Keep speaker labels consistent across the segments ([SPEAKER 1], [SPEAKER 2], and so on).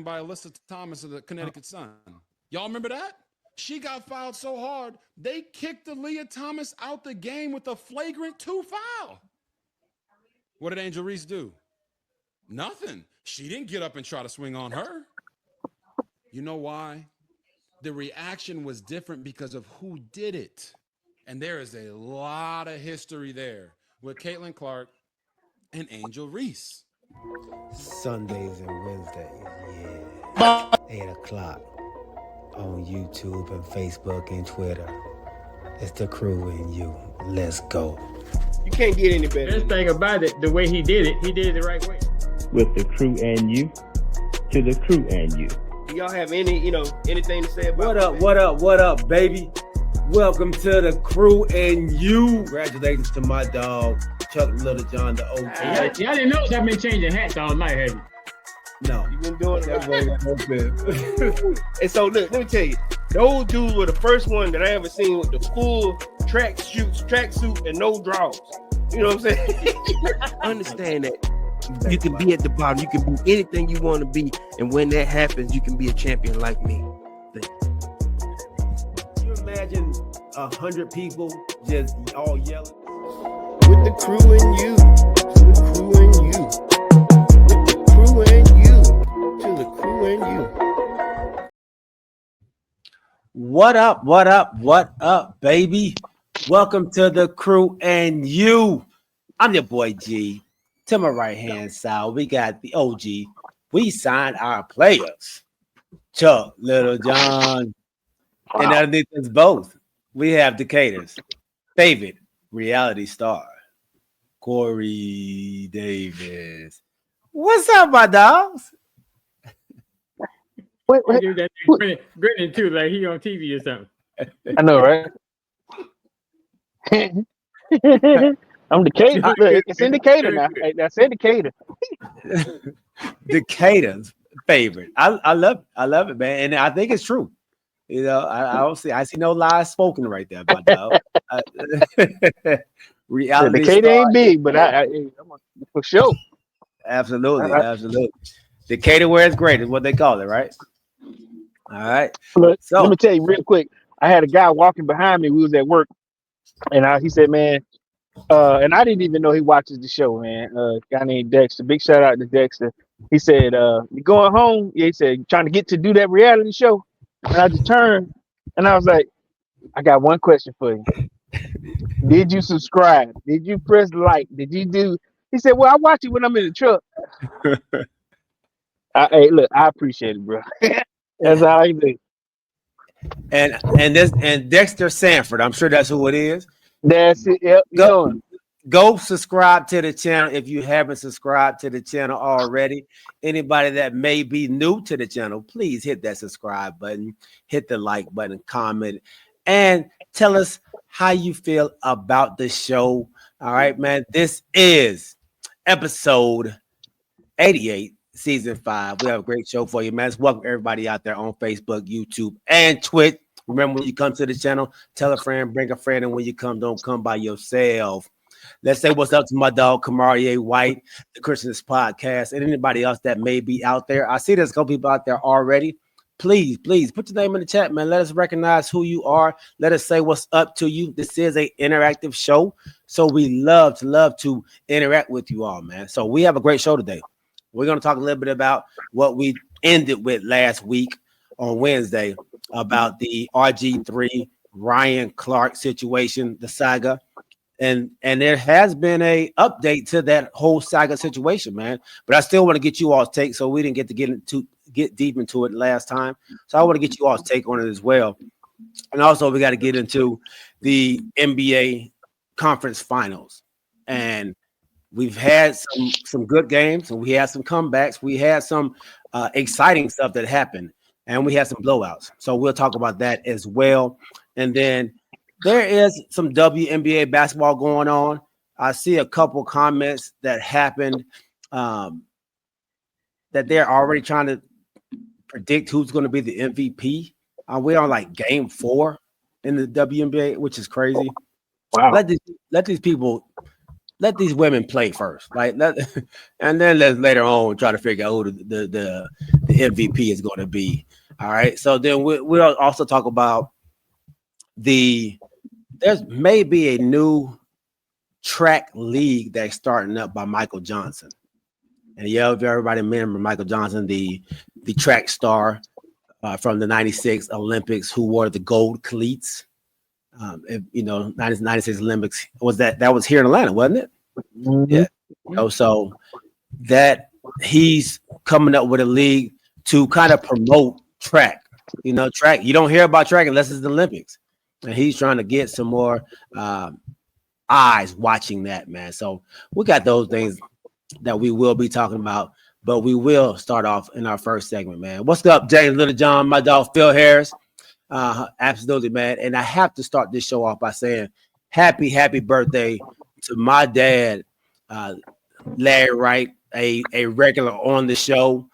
[SPEAKER 1] slammed by Alyssa Thomas of the Connecticut Sun. Y'all remember that? She got fouled so hard, they kicked Aaliyah Thomas out the game with a flagrant 2 foul. What did Angel Reese do? Nothing. She didn't get up and try to swing on her. You know why? The reaction was different because of who did it. And there is a lot of history there with Caitlin Clark and Angel Reese.
[SPEAKER 2] Sundays and Wednesdays, yeah. 8 o'clock on YouTube and Facebook and Twitter. It's the crew and you. Let's go.
[SPEAKER 3] You can't get any better.
[SPEAKER 4] Best thing about it, the way he did it the right way.
[SPEAKER 5] With the crew and you, to the crew and you.
[SPEAKER 3] Do y'all have anything to say about
[SPEAKER 2] What up, baby? Welcome to the crew and you. Congratulations to my dog, Chuck Little John, the OG.
[SPEAKER 4] Y'all didn't know I've been changing hats all night, have you?
[SPEAKER 2] No.
[SPEAKER 3] You've been doing that. And so, look, let me tell you, those dudes were the first one that I ever seen with the full tracksuit, and no drawers. You know what I'm saying?
[SPEAKER 6] Understand that you can be at the bottom, you can be anything you want to be, and when that happens, you can be a champion like me.
[SPEAKER 2] Can you imagine 100 people just all yelling?
[SPEAKER 3] With the crew and you, to the crew and you. With the crew and you, to the crew and you.
[SPEAKER 2] What up, baby? Welcome to the crew and you. I'm your boy G. To my right hand side, we got the OG. We signed our players. Chuck, Little John, and underneath us both, we have Decatur's favorite reality star, Corey Davis. What's up, my dogs?
[SPEAKER 4] Wait. Grinning too, like he on TV or something.
[SPEAKER 7] I know, right? I'm Decatur. Look, it's indicator now. That's indicator.
[SPEAKER 2] Decatur's favorite. I love it, man, and I think it's true. You know, I see no lies spoken right there, my dog. Reality
[SPEAKER 7] Decatur
[SPEAKER 2] star.
[SPEAKER 7] ain't big, but I'm for sure.
[SPEAKER 2] Absolutely. Decatur where it's great is what they call it, right? All right.
[SPEAKER 7] Look, let me tell you real quick. I had a guy walking behind me. We was at work, and he said, "Man," and I didn't even know he watches the show, man. Guy named Dexter. Big shout out to Dexter. He said, "You going home?" Yeah, he said, "Trying to get to do that reality show." And I just turned, and I was like, "I got one question for you. Did you subscribe? Did you press like? Did you do?" He said, "Well, I watch it when I'm in the truck." Hey, look, I appreciate it, bro. That's all I do.
[SPEAKER 2] And Dexter Sanford, I'm sure that's who it is.
[SPEAKER 7] That's it. Yep.
[SPEAKER 2] Go subscribe to the channel if you haven't subscribed to the channel already. Anybody that may be new to the channel, please hit that subscribe button, hit the like button, comment, and tell us how you feel about the show. All right, man. This is episode 88. Season 5. We have a great show for you, man. Let's welcome everybody out there on Facebook, YouTube, and Twitch. Remember, when you come to the channel, tell a friend, bring a friend, and when you come, don't come by yourself. Let's say what's up to my dog, Kamarie White, the Christianist Podcast, and anybody else that may be out there. I see there's a couple people out there already. Please put your name in the chat, man. Let us recognize who you are. Let us say what's up to you. This is an interactive show, so we love to interact with you all, man. So we have a great show today. We're going to talk a little bit about what we ended with last week on Wednesday about the RG3 Ryan Clark situation, the saga. And there has been a update to that whole saga situation, man. But I still want to get you all's take, so we didn't get deep into it last time. So I want to get you all's take on it as well. And also we got to get into the NBA conference finals. And we've had some good games, and we had some comebacks. We had some exciting stuff that happened, and we had some blowouts. So we'll talk about that as well. And then there is some WNBA basketball going on. I see a couple comments that happened that they're already trying to predict who's going to be the MVP. We're on like game 4 in the WNBA, which is crazy.
[SPEAKER 7] Wow.
[SPEAKER 2] Let these people let these women play first, like and then let's later on try to figure out who the MVP is going to be. All right, so then we'll also talk about there's maybe a new track league that's starting up by Michael Johnson. And yeah, if everybody remember Michael Johnson, the track star from the 96 Olympics who wore the gold cleats. If, 96 Olympics that was here in Atlanta, wasn't it?
[SPEAKER 7] Mm-hmm.
[SPEAKER 2] Yeah. So that he's coming up with a league to kind of promote track. Track. You don't hear about track unless it's the Olympics. And he's trying to get some more eyes watching that, man. So we got those things that we will be talking about, but we will start off in our first segment, man. What's up, James Little John, my dog Phil Harris? Absolutely, man. And I have to start this show off by saying happy birthday to my dad, Larry Wright, a regular on the show.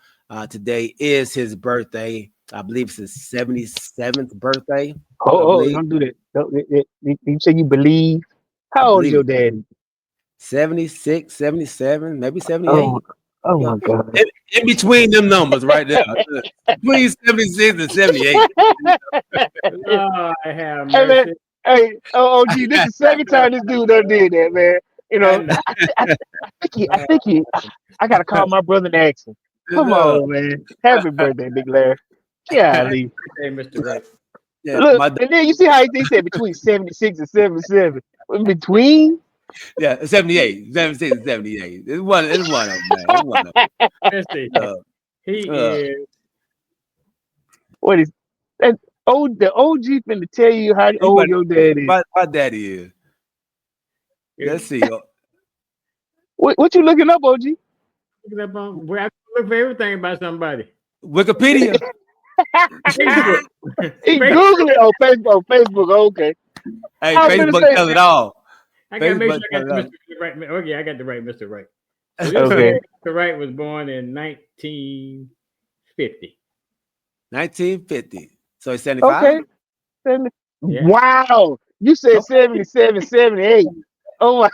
[SPEAKER 2] Today is his birthday. I believe it's his 77th birthday.
[SPEAKER 7] Don't do that. You say you believe. How old is your dad?
[SPEAKER 2] 76, 77, maybe 78.
[SPEAKER 7] Oh my God.
[SPEAKER 2] In between them numbers right there. Between 76 and 78.
[SPEAKER 4] Oh, I have
[SPEAKER 7] Hey, man.
[SPEAKER 4] mercy.
[SPEAKER 7] Hey, OG, this is the second time this dude done did that, man. I gotta call my brother and ask him. Come on, man. Happy birthday, Big Larry. Yeah,
[SPEAKER 4] Hey, Mr. Right.
[SPEAKER 2] Yeah,
[SPEAKER 7] look, and then you see how he said between 76 and 77. In between?
[SPEAKER 2] Yeah, 78, 76 and 78. It's one of them, man. It's one of them.
[SPEAKER 4] Mercy. He is.
[SPEAKER 7] What is that? The OG finna tell you how old your dad is.
[SPEAKER 2] My daddy is. Let's see.
[SPEAKER 7] What you looking up, OG?
[SPEAKER 4] Looking up on where I look for everything about somebody.
[SPEAKER 2] Wikipedia.
[SPEAKER 4] Facebook.
[SPEAKER 7] He Google it. Facebook. Okay.
[SPEAKER 2] Hey,
[SPEAKER 7] I was gonna
[SPEAKER 2] Facebook
[SPEAKER 7] say-
[SPEAKER 2] tells it all.
[SPEAKER 4] I gotta make sure I
[SPEAKER 2] Facebook
[SPEAKER 4] got the right. Okay, I got the right Mr. Right. So this
[SPEAKER 7] Okay.
[SPEAKER 4] Mr. Wright was born in 1950.
[SPEAKER 2] 1950. So it's 75?
[SPEAKER 7] Okay.
[SPEAKER 4] Yeah.
[SPEAKER 7] Wow. You said 77, 78. Oh my.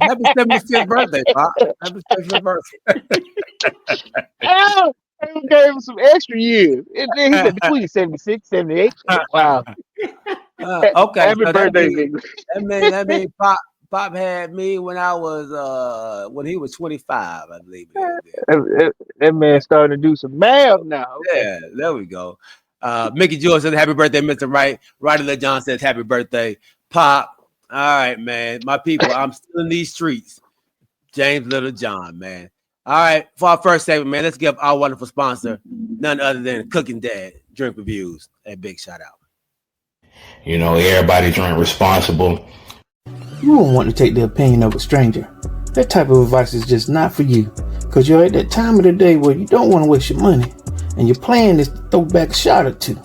[SPEAKER 2] Happy 75th birthday, Pop. Happy 75th birthday.
[SPEAKER 7] Oh, he gave him some extra years. And then he said between 76, 78. Wow.
[SPEAKER 2] Okay.
[SPEAKER 7] Happy
[SPEAKER 2] So
[SPEAKER 7] birthday,
[SPEAKER 2] that
[SPEAKER 7] nigga.
[SPEAKER 2] means Pop had me when I was when he was 25, I believe.
[SPEAKER 7] That man starting to do some math now. Okay.
[SPEAKER 2] Yeah, there we go. Mickey George says happy birthday, Mr. Wright. Ryder John says happy birthday, Pop. All right, man. My people, I'm still in these streets. James Little John, man. All right, for our first segment, man, let's give our wonderful sponsor, none other than Cooking Dad Drink Reviews, a big shout out.
[SPEAKER 8] Everybody drink responsible.
[SPEAKER 9] You won't want to take the opinion of a stranger. That type of advice is just not for you, because you're at that time of the day where you don't want to waste your money, and your plan is to throw back a shot or two.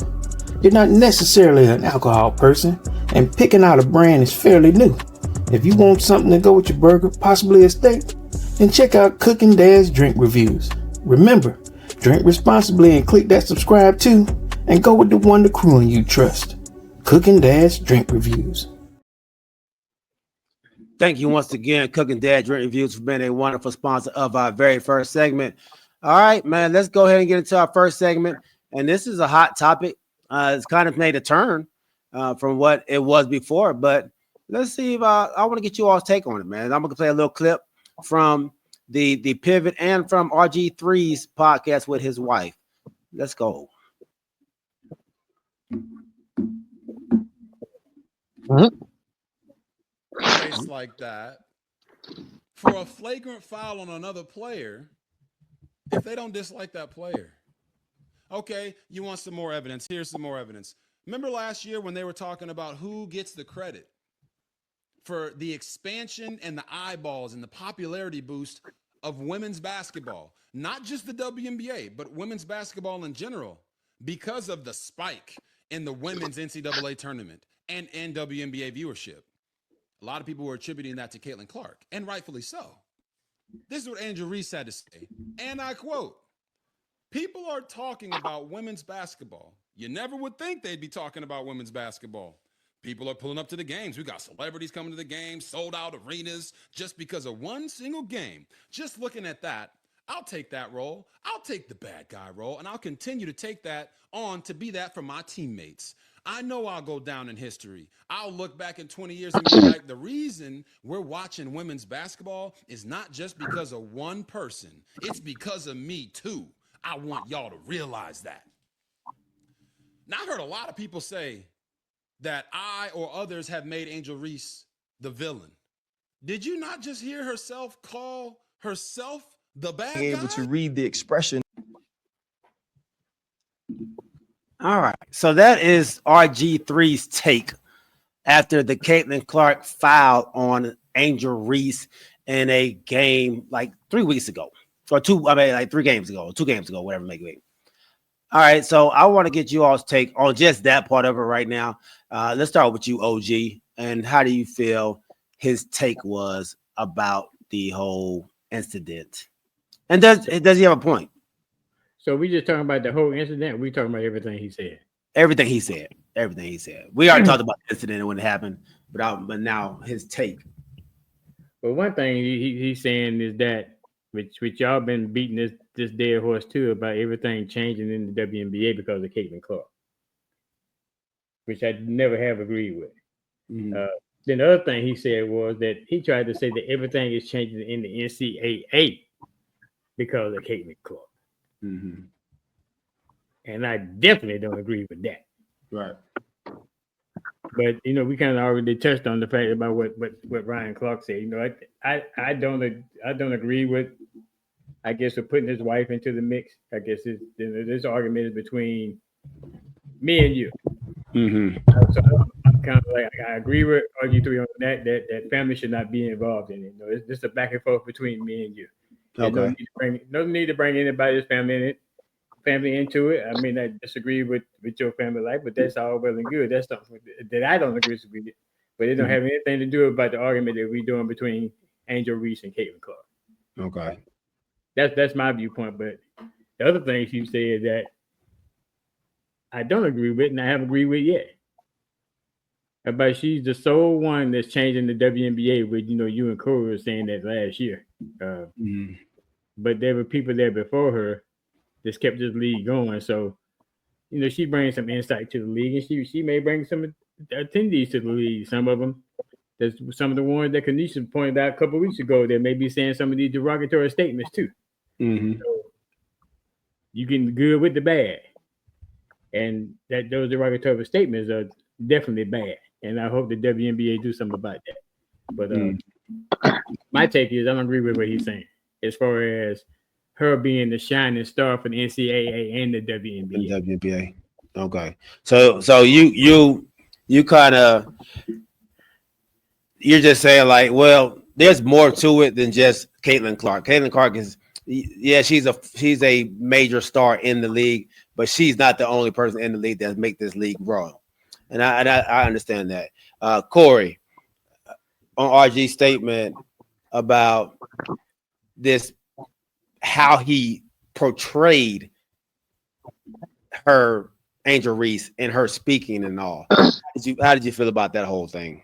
[SPEAKER 9] You're not necessarily an alcohol person, and picking out a brand is fairly new. If you want something to go with your burger, possibly a steak, then check out Cooking Dad's Drink Reviews. Remember, drink responsibly and click that subscribe too, and go with the one the crew and you trust. Cooking Dad's Drink Reviews.
[SPEAKER 2] Thank you once again, Cooking Dad Drink Reviews, for being a wonderful sponsor of our very first segment. All right, man, let's go ahead and get into our first segment. And this is a hot topic. It's kind of made a turn from what it was before, but let's see if I want to get you all's take on it, man. I'm going to play a little clip from the Pivot and from RG3's podcast with his wife. Let's go.
[SPEAKER 1] Place like that for a flagrant foul on another player if they don't dislike that player. Okay, you want some more evidence? Here's some more evidence. Remember last year when they were talking about who gets the credit for the expansion and the eyeballs and the popularity boost of women's basketball? Not just the WNBA, but women's basketball in general, because of the spike in the women's NCAA tournament and WNBA viewership. A lot of people were attributing that to Caitlin Clark, and rightfully so. This is what Andrew Reese had to say, and I quote, "People are talking about women's basketball. You never would think they'd be talking about women's basketball. People are pulling up to the games. We got celebrities coming to the games, sold out arenas just because of one single game. Just looking at that, I'll take that role. I'll take the bad guy role, and I'll continue to take that on to be that for my teammates. I know I'll go down in history. I'll look back in 20 years and be like, the reason we're watching women's basketball is not just because of one person. It's because of me too. I want y'all to realize that. Now, I heard a lot of people say that I or others have made Angel Reese the villain. Did you not just hear herself call herself the bad guy?
[SPEAKER 8] Able to read the expression.
[SPEAKER 2] All right. So that is RG3's take after the Caitlin Clark foul on Angel Reese in a game like 3 weeks ago. Or like 3 games ago, 2 games ago, whatever it may be. All right. So I want to get you all's take on just that part of it right now. Let's start with you, OG. And how do you feel his take was about the whole incident? And does he have a point?
[SPEAKER 4] So we just talking about the whole incident. We talking about everything he said.
[SPEAKER 2] Everything he said. Everything he said. We already talked about the incident and when it happened, but now his take.
[SPEAKER 4] But one thing he's saying is that, which y'all been beating this dead horse too, about everything changing in the WNBA because of Caitlin Clark, which I never have agreed with.
[SPEAKER 2] Mm-hmm.
[SPEAKER 4] Then the other thing he said was that he tried to say that everything is changing in the NCAA because of Caitlin Clark.
[SPEAKER 2] Mm-hmm.
[SPEAKER 4] And I definitely don't agree with that.
[SPEAKER 2] Right.
[SPEAKER 4] But we kind of already touched on the fact about what Ryan Clark said. I don't agree with, I guess, with putting his wife into the mix. I guess this argument is between me and you.
[SPEAKER 2] Mm-hmm.
[SPEAKER 4] So I'm kind of like, I agree with RG3 on that family should not be involved in it. It's just a back and forth between me and you.
[SPEAKER 2] Okay.
[SPEAKER 4] No need to bring anybody's family into it. I mean, I disagree with your family life, but that's all well and good. That's something that I don't agree with it. But it don't have anything to do about the argument that we're doing between Angel Reese and Caitlin Clark.
[SPEAKER 2] Okay.
[SPEAKER 4] That's my viewpoint. But the other thing she said that I don't agree with and I haven't agreed with yet. About she's the sole one that's changing the WNBA, with you and Corey were saying that last year. But there were people there before her that kept this league going. So, she brings some insight to the league, and she may bring some attendees to the league. Some of them, there's some of the ones that Kanisha pointed out a couple of weeks ago that may be saying some of these derogatory statements too.
[SPEAKER 2] Mm-hmm.
[SPEAKER 4] So you get the good with the bad, and that those derogatory statements are definitely bad. And I hope the WNBA do something about that. But my take is I don't agree with what he's saying as far as her being the shining star for the NCAA and the WNBA.
[SPEAKER 2] Okay. So you kind of, you're just saying like, well, there's more to it than just Caitlin Clark. Caitlin Clark is, she's a major star in the league, but she's not the only person in the league that make this league grow. And I understand that. Corey, on RG's statement about this, how he portrayed her, Angel Reese, and her speaking and all. How did you feel about that whole thing?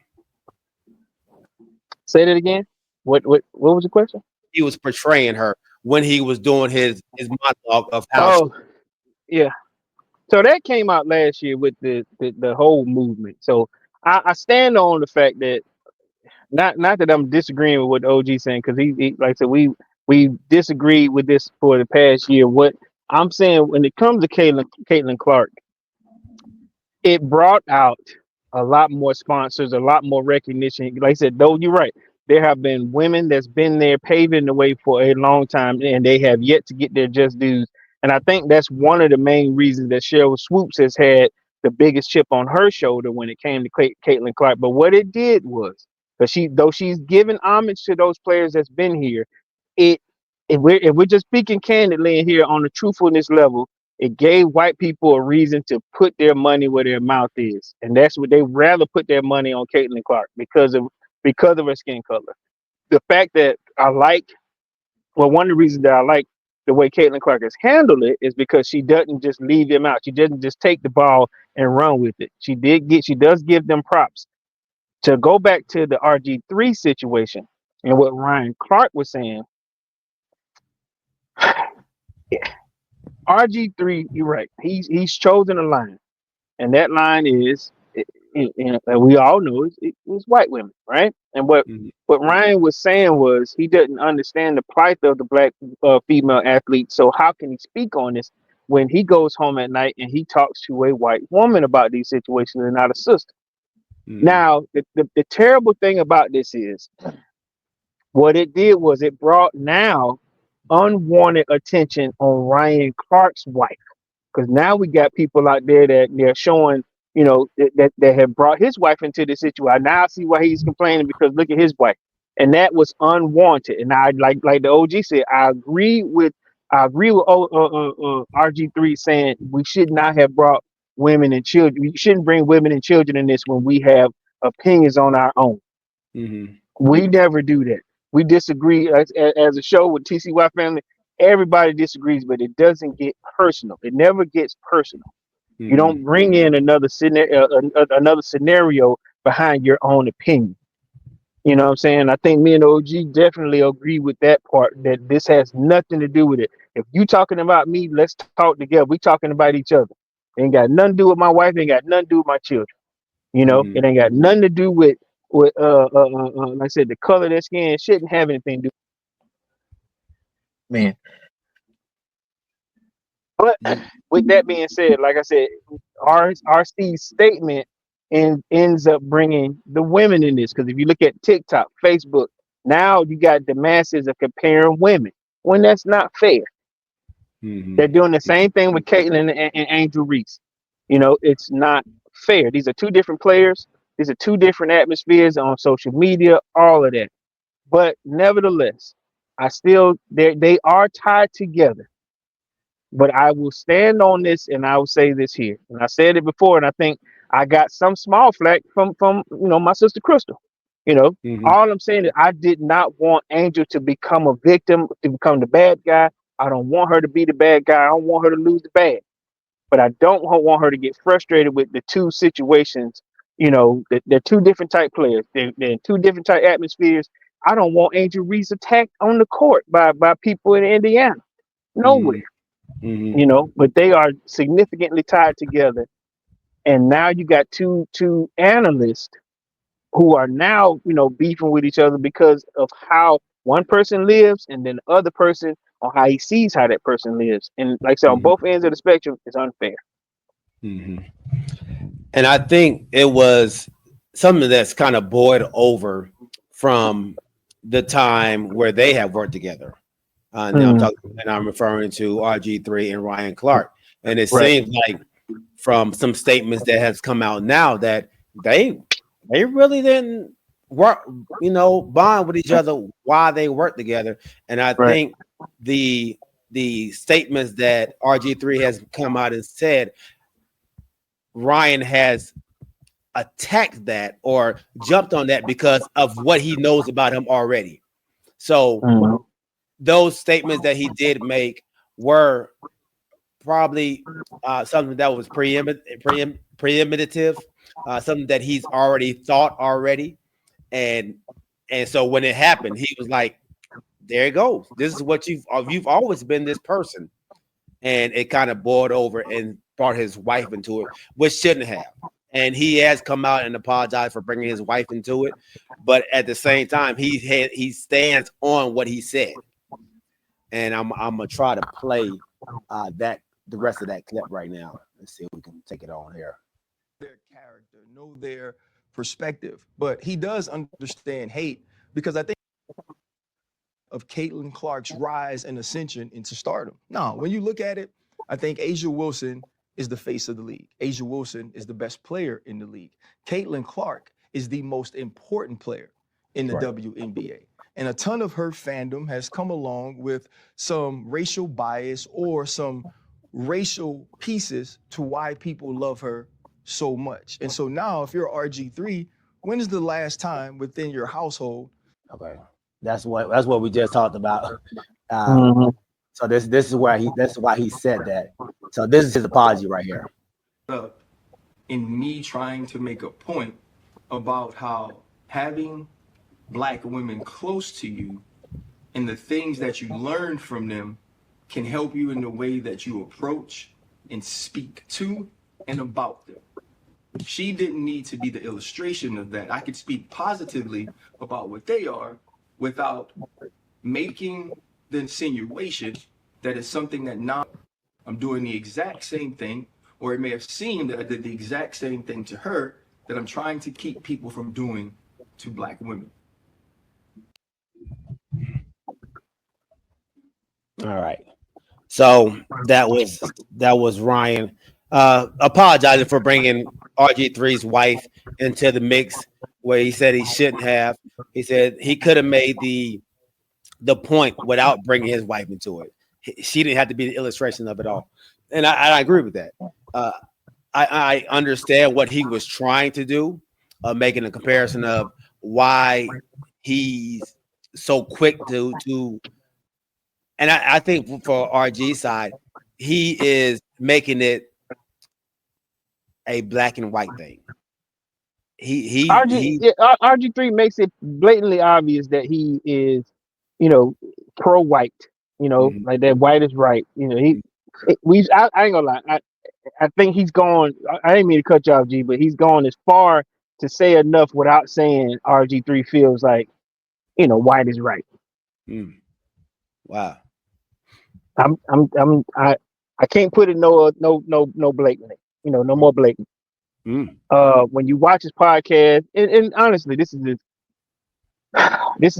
[SPEAKER 7] Say that again. What was the question?
[SPEAKER 2] He was portraying her when he was doing his monologue of how.
[SPEAKER 7] Oh, yeah. So that came out last year with the whole movement. So I stand on the fact that not that I'm disagreeing with what OG saying, because he like I said, we disagreed with this for the past year. What I'm saying, when it comes to Caitlin Clark, it brought out a lot more sponsors, a lot more recognition. Like I said, though, you're right. There have been women that's been there paving the way for a long time, and they have yet to get their just dues. And I think that's one of the main reasons that Cheryl Swoops has had the biggest chip on her shoulder when it came to Caitlin Clark. But what it did was, though she's given homage to those players that's been here, if we're just speaking candidly in here on the truthfulness level, it gave white people a reason to put their money where their mouth is, and that's what they rather put their money on Caitlin Clark because of her skin color. The fact that one of the reasons that I like the way Caitlin Clark has handled it is because she doesn't just leave him out. She doesn't just take the ball and run with it. She does give them props. To go back to the RG3 situation and what Ryan Clark was saying, RG3, you're right. He's chosen a line, and that line is, and we all know it's white women, right? And what Ryan was saying was he didn't understand the plight of the black female athlete. So how can he speak on this when he goes home at night and he talks to a white woman about these situations and not a sister? Now, the terrible thing about this is what it did was it brought now unwanted attention on Ryan Clark's wife. Because now we got people out there that they're showing, that have brought his wife into the situation. Now I see why he's complaining, because look at his wife, and that was unwanted. And I like the OG said, I agree with RG3 saying we should not have brought women and children. We shouldn't bring women and children in this when we have opinions on our own. We never do that. We disagree as a show with TCY family. Everybody disagrees, but it doesn't get personal. It never gets personal. You don't bring in another scenario behind your own opinion. You know what I'm saying? I think me and OG definitely agree with that part, that this has nothing to do with it. If you talking about me, let's talk together. We talking about each other. It ain't got nothing to do with my wife. It ain't got nothing to do with my children. It ain't got nothing to do with like I said, the color of their skin. Shouldn't have anything to do. Man. But with that being said, like I said, RC's statement ends up bringing the women in this. Because if you look at TikTok, Facebook, now you got the masses of comparing women when that's not fair. They're doing the same thing with Caitlin and Angel Reese. It's not fair. These are two different players. These are two different atmospheres on social media, all of that. But nevertheless, they are tied together. But I will stand on this, and I will say this here. And I said it before, and I think I got some small flack from my sister Crystal. All I'm saying is I did not want Angel to become a victim, to become the bad guy. I don't want her to be the bad guy. I don't want her to lose the bad. But I don't want her to get frustrated with the two situations. They're two different type players. They're in two different type atmospheres. I don't want Angel Reese attacked on the court by people in Indiana. Nowhere. But they are significantly tied together. And now you got two analysts who are now, beefing with each other because of how one person lives, and then the other person on how he sees how that person lives. And like I said, on both ends of the spectrum, it's unfair.
[SPEAKER 2] And I think it was something that's kind of boiled over from the time where they have worked together. Now I'm referring to RG3 and Ryan Clark. And it seems like from some statements that has come out now that they really didn't work, bond with each other while they work together. And I think the statements that RG3 has come out and said, Ryan has attacked that or jumped on that because of what he knows about him already. So those statements that he did make were probably something that was preemptive, something that he's already thought already. And so when it happened, he was like, there it goes. This is what you've always been, this person. And it kind of boiled over and brought his wife into it, which shouldn't have. And he has come out and apologized for bringing his wife into it. But at the same time, he stands on what he said. And I'm gonna try to play the rest of that clip right now. Let's see if we can take it on here.
[SPEAKER 8] Their character, know their perspective, but he does understand hate, because I think of Caitlin Clark's rise and ascension into stardom. Now, when you look at it, I think A'ja Wilson is the face of the league. A'ja Wilson is the best player in the league. Caitlin Clark is the most important player in the WNBA. And a ton of her fandom has come along with some racial bias or some racial pieces to why people love her so much. And so now, if you're RG3, when is the last time within your household?
[SPEAKER 2] Okay, that's what we just talked about. So this is why he said that. So this is his apology right here.
[SPEAKER 8] Up in me trying to make a point about how having Black women close to you and the things that you learn from them can help you in the way that you approach and speak to and about them. She didn't need to be the illustration of that. I could speak positively about what they are without making the insinuation that it's something that now I'm doing the exact same thing, or it may have seemed that I did the exact same thing to her that I'm trying to keep people from doing to Black women.
[SPEAKER 2] All right. So that was Ryan apologizing for bringing RG3's wife into the mix where he said he shouldn't have. He said he could have made the point without bringing his wife into it. She didn't have to be the illustration of it all. And I agree with that. I understand what he was trying to do, making a comparison of why he's so quick to and I think for RG's side, he is making it a black and white thing.
[SPEAKER 7] RG3 makes it blatantly obvious that he is, pro-white. Like that white is right. I ain't gonna lie. I think he's gone. I didn't mean to cut you off, G, but he's gone as far to say enough without saying RG3 feels like, white is right.
[SPEAKER 2] Wow.
[SPEAKER 7] I can't put it no blatantly. No more blatant. When you watch his podcast, and honestly, this is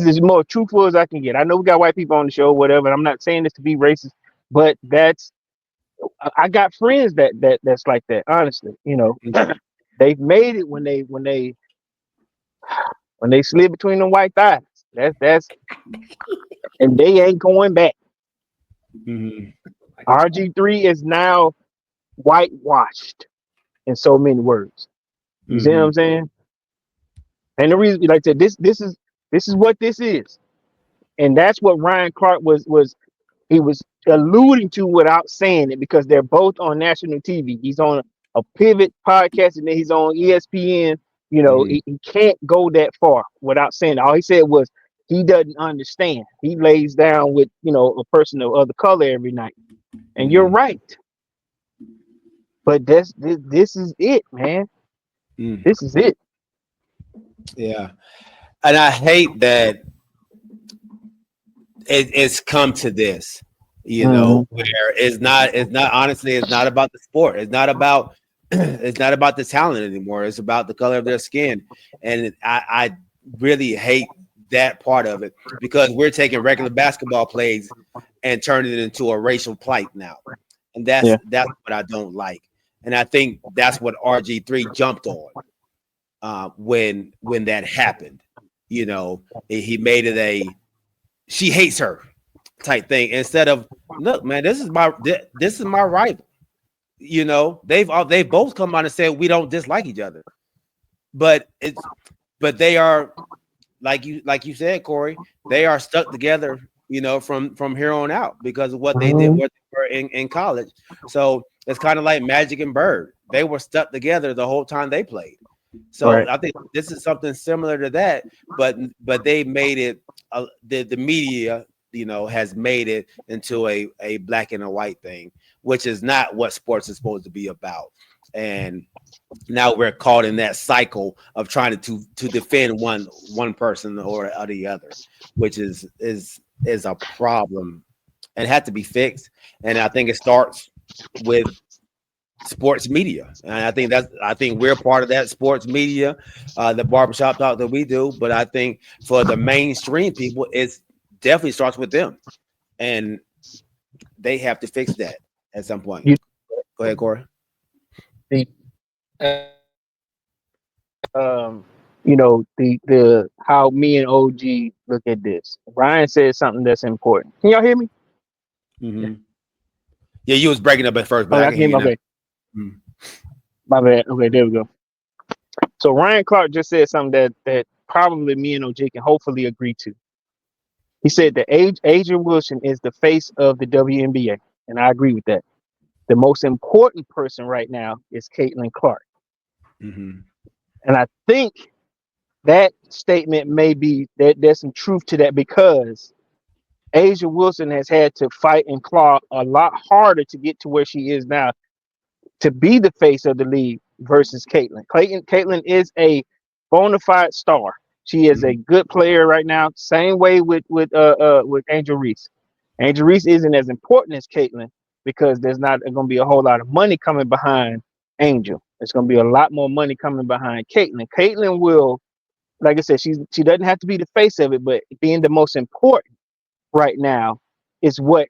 [SPEAKER 7] as more truthful as I can get. I know we got white people on the show, whatever. And I'm not saying this to be racist, but I got friends that's like that. Honestly, they've made it when they slid between the white thighs. That's and they ain't going back. RG3 is now whitewashed in so many words. You see what I'm saying? And the reason, like I said, this is what this is, and that's what Ryan Clark was alluding to without saying it, because they're both on national TV. He's on a Pivot podcast, and then he's on ESPN. He can't go that far without saying it. All he said was he doesn't understand. He lays down with a person of other color every night, and you're right. But this is it, man. This is it.
[SPEAKER 2] Yeah, and I hate that it's come to this, where it's not honestly, it's not about the sport. It's not about the talent anymore. It's about the color of their skin. And I really hate that part of it, because we're taking regular basketball plays and turning it into a racial plight now. And that's what I don't like. And I think that's what RG3 jumped on when that happened. He made it she hates her type thing, instead of, look, man, this is my rival. They've both come out and said we don't dislike each other, but they are, like you said, Corey, they are stuck together, from here on out, because of what they did, what they were in college. So it's kind of like Magic and Bird. They were stuck together the whole time they played. So right. I think this is something similar to that, but they made it, the media, has made it into a black and a white thing, which is not what sports is supposed to be about. And now we're caught in that cycle of trying to defend one person or the other, which is a problem and had to be fixed. And I think it starts with sports media, and I think we're part of that sports media, the barbershop talk that we do. But I think for the mainstream people, it definitely starts with them, and they have to fix that at some point. Go ahead, Corey.
[SPEAKER 7] The how me and OG look at this. Ryan said something that's important. Can y'all hear me?
[SPEAKER 2] Yeah, you was breaking up at first, but I can hear you now.
[SPEAKER 7] Okay. My bad. Okay, there we go. So Ryan Clark just said something that probably me and OJ can hopefully agree to. He said that Adrian Wilson is the face of the WNBA, and I agree with that. The most important person right now is Caitlin Clark,
[SPEAKER 2] Mm-hmm.
[SPEAKER 7] and I think that statement may be that there's some truth to that because Asia Wilson has had to fight and claw a lot harder to get to where she is now to be the face of the league versus Caitlin. Caitlin is a bona fide star. She is a good player right now. Same way with Angel Reese. Angel Reese isn't as important as Caitlin because there's not going to be a whole lot of money coming behind Angel. It's going to be a lot more money coming behind Caitlin. Caitlin will, like I said, she doesn't have to be the face of it, but being the most important right now is what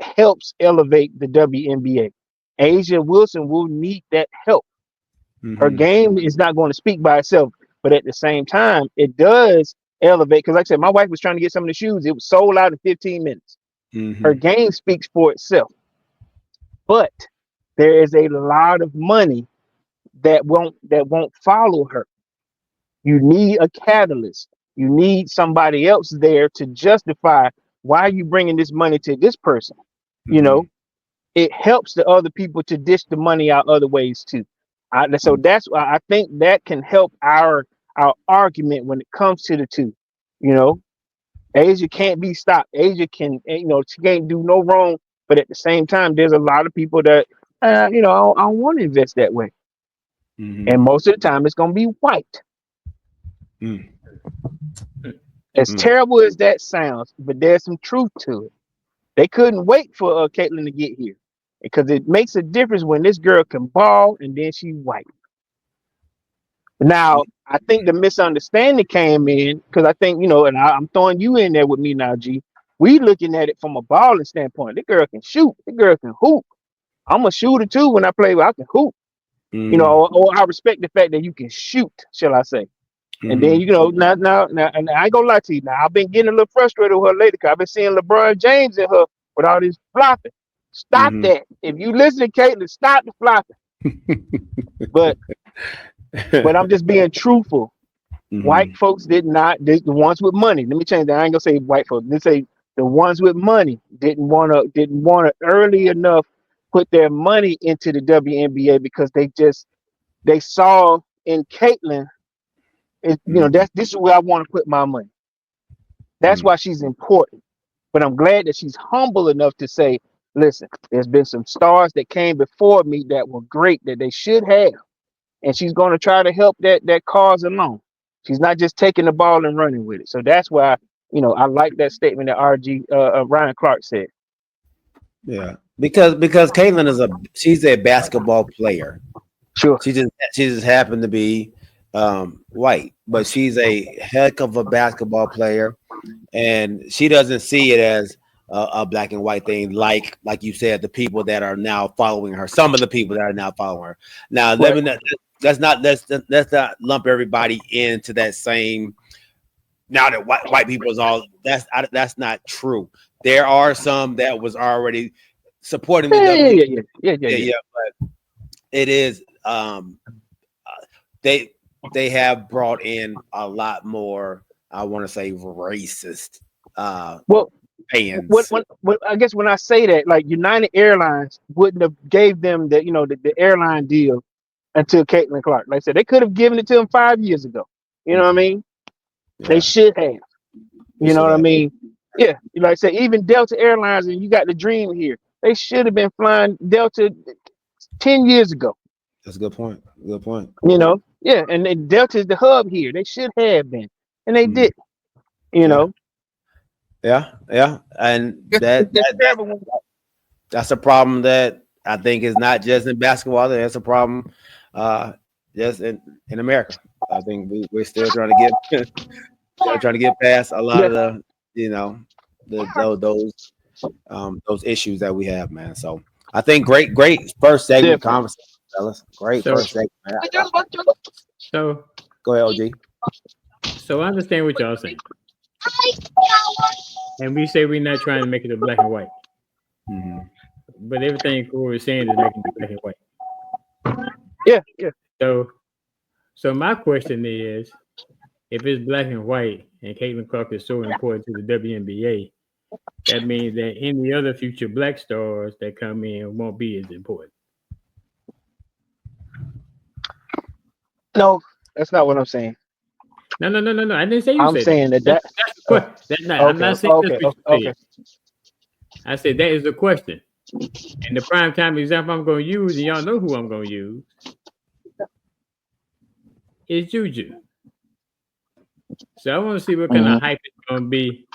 [SPEAKER 7] helps elevate the WNBA. Asia Wilson will need that help. Her game is not going to speak by itself, but at the same time, it does elevate. Because like I said, my wife was trying to get some of the shoes. It was sold out in 15 minutes. Her game speaks for itself. But there is a lot of money that won't follow her. You need a catalyst. You need somebody else there to justify why are you bringing this money to this person. You know, it helps the other people to dish the money out other ways too. So that's why I think that can help our argument when it comes to the two. You know, Asia can't be stopped. Asia can, she can't do no wrong. But at the same time, there's a lot of people that, I don't want to invest that way. And most of the time, it's going to be white. As terrible as that sounds, but there's some truth to it. They couldn't wait for Caitlin to get here because it makes a difference when this girl can ball and then she white. Now, I think the misunderstanding came in because I think, and I'm throwing you in there with me now, G. We looking at it from a balling standpoint. The girl can shoot. The girl can hoop. I'm a shooter too when I play. I can hoop. Or I respect the fact that you can shoot, shall I say. And then, now, and I ain't gonna lie to you. Now, I've been getting a little frustrated with her lately because I've been seeing LeBron James in her with all this flopping. Stop that. If you listen to Caitlin, stop the flopping. But I'm just being truthful. White folks did not, the ones with money. Let me change that. I ain't gonna say white folks. Let's say the ones with money didn't wanna early enough put their money into the WNBA because they saw in Caitlin. This is where I want to put my money. That's why she's important. But I'm glad that she's humble enough to say, listen, there's been some stars that came before me that were great that they should have. And she's going to try to help that cause along. She's not just taking the ball and running with it. So that's why, I like that statement that Ryan Clark said.
[SPEAKER 2] Yeah. Because Caitlin she's a basketball player.
[SPEAKER 7] Sure.
[SPEAKER 2] She just happened to be white, but she's a heck of a basketball player, and she doesn't see it as a black and white thing, like you said, the people that are now following her. Some of the people that are now following her. Now, let's not lump everybody into that same. Now that white people is all that's not true. There are some that was already supporting the
[SPEAKER 7] yeah.
[SPEAKER 2] But it is they have brought in a lot more, I want to say, racist fans.
[SPEAKER 7] I guess when I say that, like United Airlines wouldn't have gave them the airline deal until Caitlin Clark. Like I said, they could have given it to them 5 years ago. You know what I mean? Yeah. They should have. You know what I mean? Yeah. Like I said, even Delta Airlines, and you got the dream here. They should have been flying Delta 10 years ago.
[SPEAKER 2] That's a good point. Good point.
[SPEAKER 7] Yeah, and Delta is the hub here. They should have been, and they didn't.
[SPEAKER 2] Yeah, and that's a problem that I think is not just in basketball. That's a problem, just in America. I think we're still trying to get past a lot of those issues that we have, man. So I think great first segment conversation, fellas. Great first segment.
[SPEAKER 4] So
[SPEAKER 2] go ahead, OG.
[SPEAKER 4] So I understand what y'all saying. And we say we're not trying to make it a black and white. But everything Corey is saying is making it black and white.
[SPEAKER 7] Yeah.
[SPEAKER 4] So my question is, if it's black and white and Caitlin Clark is so important to the WNBA, that means that any other future black stars that come in won't be as important.
[SPEAKER 7] No, that's not what I'm saying.
[SPEAKER 4] No. I didn't say you
[SPEAKER 7] I'm
[SPEAKER 4] said
[SPEAKER 7] saying
[SPEAKER 4] that.
[SPEAKER 7] that.
[SPEAKER 4] That's the question. That's not. I'm
[SPEAKER 7] Okay,
[SPEAKER 4] not saying
[SPEAKER 7] okay,
[SPEAKER 4] that's what you said. I said that is the question. And the prime time example I'm going to use, and y'all know who I'm going to use, is Juju. So I want to see what kind of hype it's going to be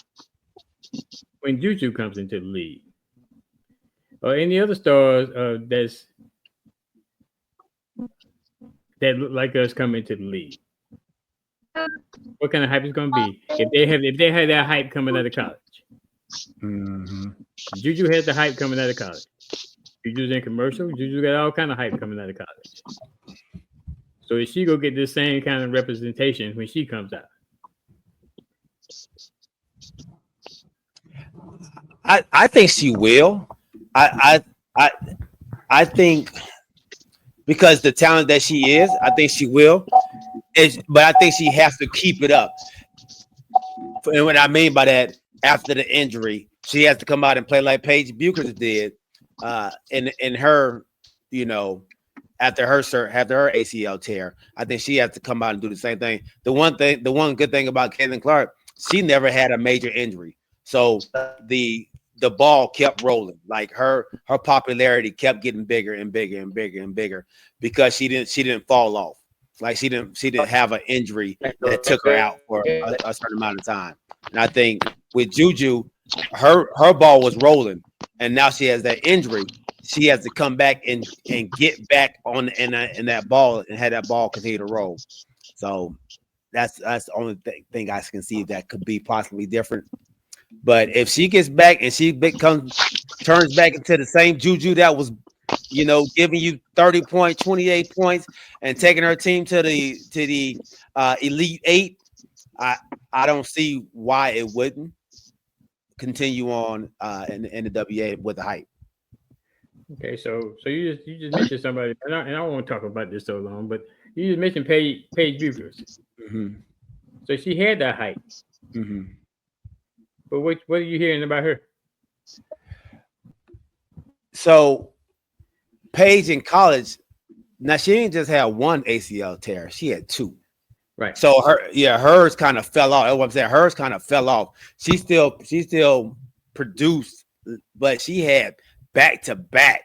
[SPEAKER 4] when Juju comes into the league, or any other stars that look like us come into the league. What kind of hype is going to be if they have that hype coming out of college? Juju has the hype coming out of college. Juju's in commercial. Juju got all kind of hype coming out of college. So is she gonna get the same kind of representation when she comes out?
[SPEAKER 2] I think she will. I think because the talent that she is, I think she will. But I think she has to keep it up. And what I mean by that, after the injury, she has to come out and play like Paige Buchers did in her, after her ACL tear. I think she has to come out and do the same thing. The one good thing about Caitlin Clark, she never had a major injury. So the ball kept rolling. Like her popularity kept getting bigger and bigger and bigger and bigger because she didn't fall off. Like she didn't have an injury that took her out for a certain amount of time. And I think with Juju, her ball was rolling, and now she has that injury. She has to come back and get back on in that ball and have that ball continue to roll. So that's the only thing I can see that could be possibly different. But if she gets back and she turns back into the same Juju that was, giving you 30 points, 28 points, and taking her team to the Elite Eight, I don't see why it wouldn't continue on in the WA with the hype.
[SPEAKER 4] Okay, so you just mentioned somebody, and I won't talk about this so long, but you just mentioned Paige Buchers. So she had that hype. But what are you hearing about her?
[SPEAKER 2] So Paige in college, now she didn't just have one ACL tear; she had two.
[SPEAKER 4] Right.
[SPEAKER 2] So hers kind of fell off. That's what I'm saying. Hers kind of fell off. She still produced, but she had back to back.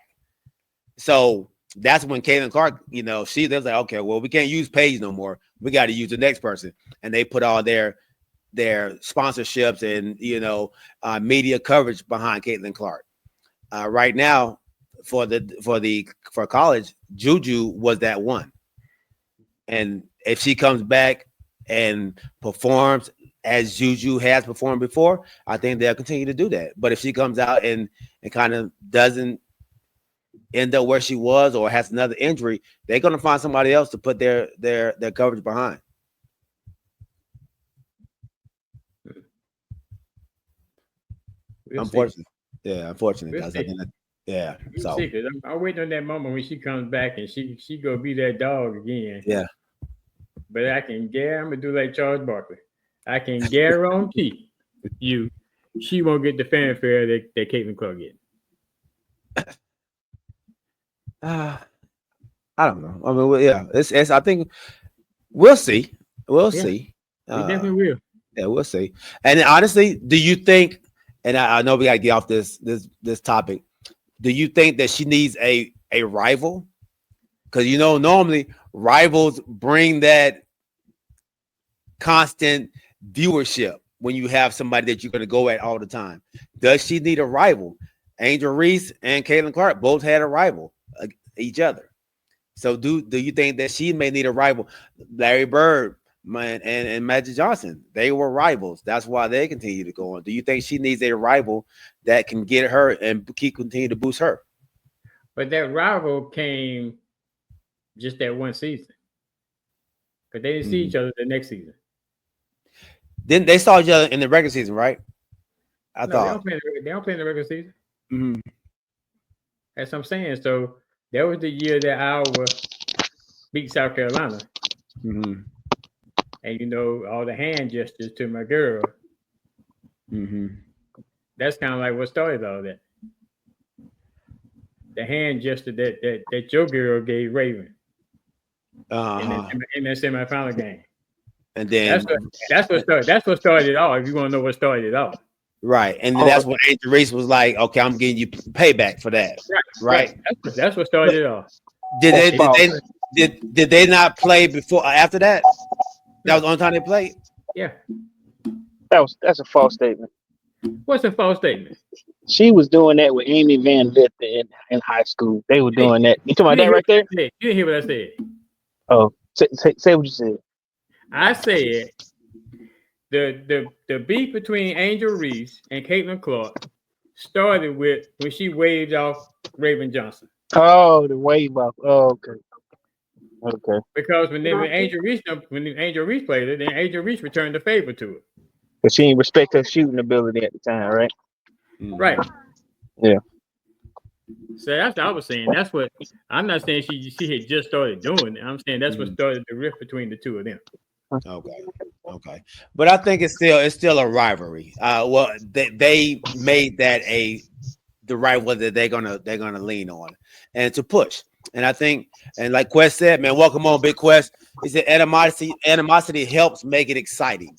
[SPEAKER 2] So that's when Caitlin Clark, they was like, okay, well, we can't use Paige no more. We got to use the next person, and they put all their sponsorships and media coverage behind Caitlin Clark. Right now, for college, Juju was that one, and if she comes back and performs as Juju has performed before, I think they'll continue to do that. But if she comes out and kind of doesn't end up where she was or has another injury, they're going to find somebody else to put their coverage behind. Unfortunately. Yeah. So
[SPEAKER 4] I'm waiting on that moment when she comes back and she gonna be that dog again.
[SPEAKER 2] Yeah.
[SPEAKER 4] But I'm gonna do like Charles Barkley. I can guarantee you, she won't get the fanfare that Caitlin Clark get.
[SPEAKER 2] I don't know. I mean, yeah, it's. I think we'll see. We'll see.
[SPEAKER 4] We definitely will.
[SPEAKER 2] Yeah, we'll see. And honestly, do you think? And I know we gotta get off this topic. Do you think that she needs a rival? Because normally rivals bring that constant viewership when you have somebody that you're going to go at all the time. Does she need a rival? Angel Reese and Caitlin Clark both had a rival each other. So do you think that she may need a rival? Larry Bird and Magic Johnson, they were rivals. That's why they continue to go on. Do you think she needs a rival that can get her and continue to boost her?
[SPEAKER 4] But that rival came just that one season, because they didn't see each other the next season.
[SPEAKER 2] Then they saw each other in the regular season, right? I thought
[SPEAKER 4] they don't play in the regular season. That's what I'm saying. So that was the year that Iowa beat South Carolina. And and all the hand gestures to my girl.
[SPEAKER 2] Mm-hmm.
[SPEAKER 4] That's kind of like what started all that. The hand gesture that your girl gave Raven in that semifinal game.
[SPEAKER 2] And then
[SPEAKER 4] that's what started it all. If you want to know what started it all.
[SPEAKER 2] Right. And then that's when Angel Reese was like, okay, I'm getting you payback for that. Right.
[SPEAKER 4] That's what started it all.
[SPEAKER 2] Did they not play before after that? That was the only time they played?
[SPEAKER 4] Yeah.
[SPEAKER 7] That's a false statement.
[SPEAKER 4] What's a false statement?
[SPEAKER 7] She was doing that with Amy Van Lith in high school. They were doing that. You talking about that right there?
[SPEAKER 4] You didn't hear what I said.
[SPEAKER 7] Oh, say what you said.
[SPEAKER 4] I said the beef between Angel Reese and Caitlin Clark started with when she waved off Raven Johnson.
[SPEAKER 7] Oh, the wave off. Oh, okay.
[SPEAKER 4] Because when Angel Reese played it, then Angel Reese returned the favor to her.
[SPEAKER 7] But she didn't respect her shooting ability at the time, right?
[SPEAKER 4] Right.
[SPEAKER 7] Yeah.
[SPEAKER 4] So that's what I was saying. That's what I'm not saying she had just started doing it. I'm saying that's what started the rift between the two of them.
[SPEAKER 2] Okay. But I think it's still a rivalry. Well, they made that the rival that they're gonna lean on and to push. And I think, and like Quest said, man, welcome on, Big Quest. He said animosity helps make it exciting.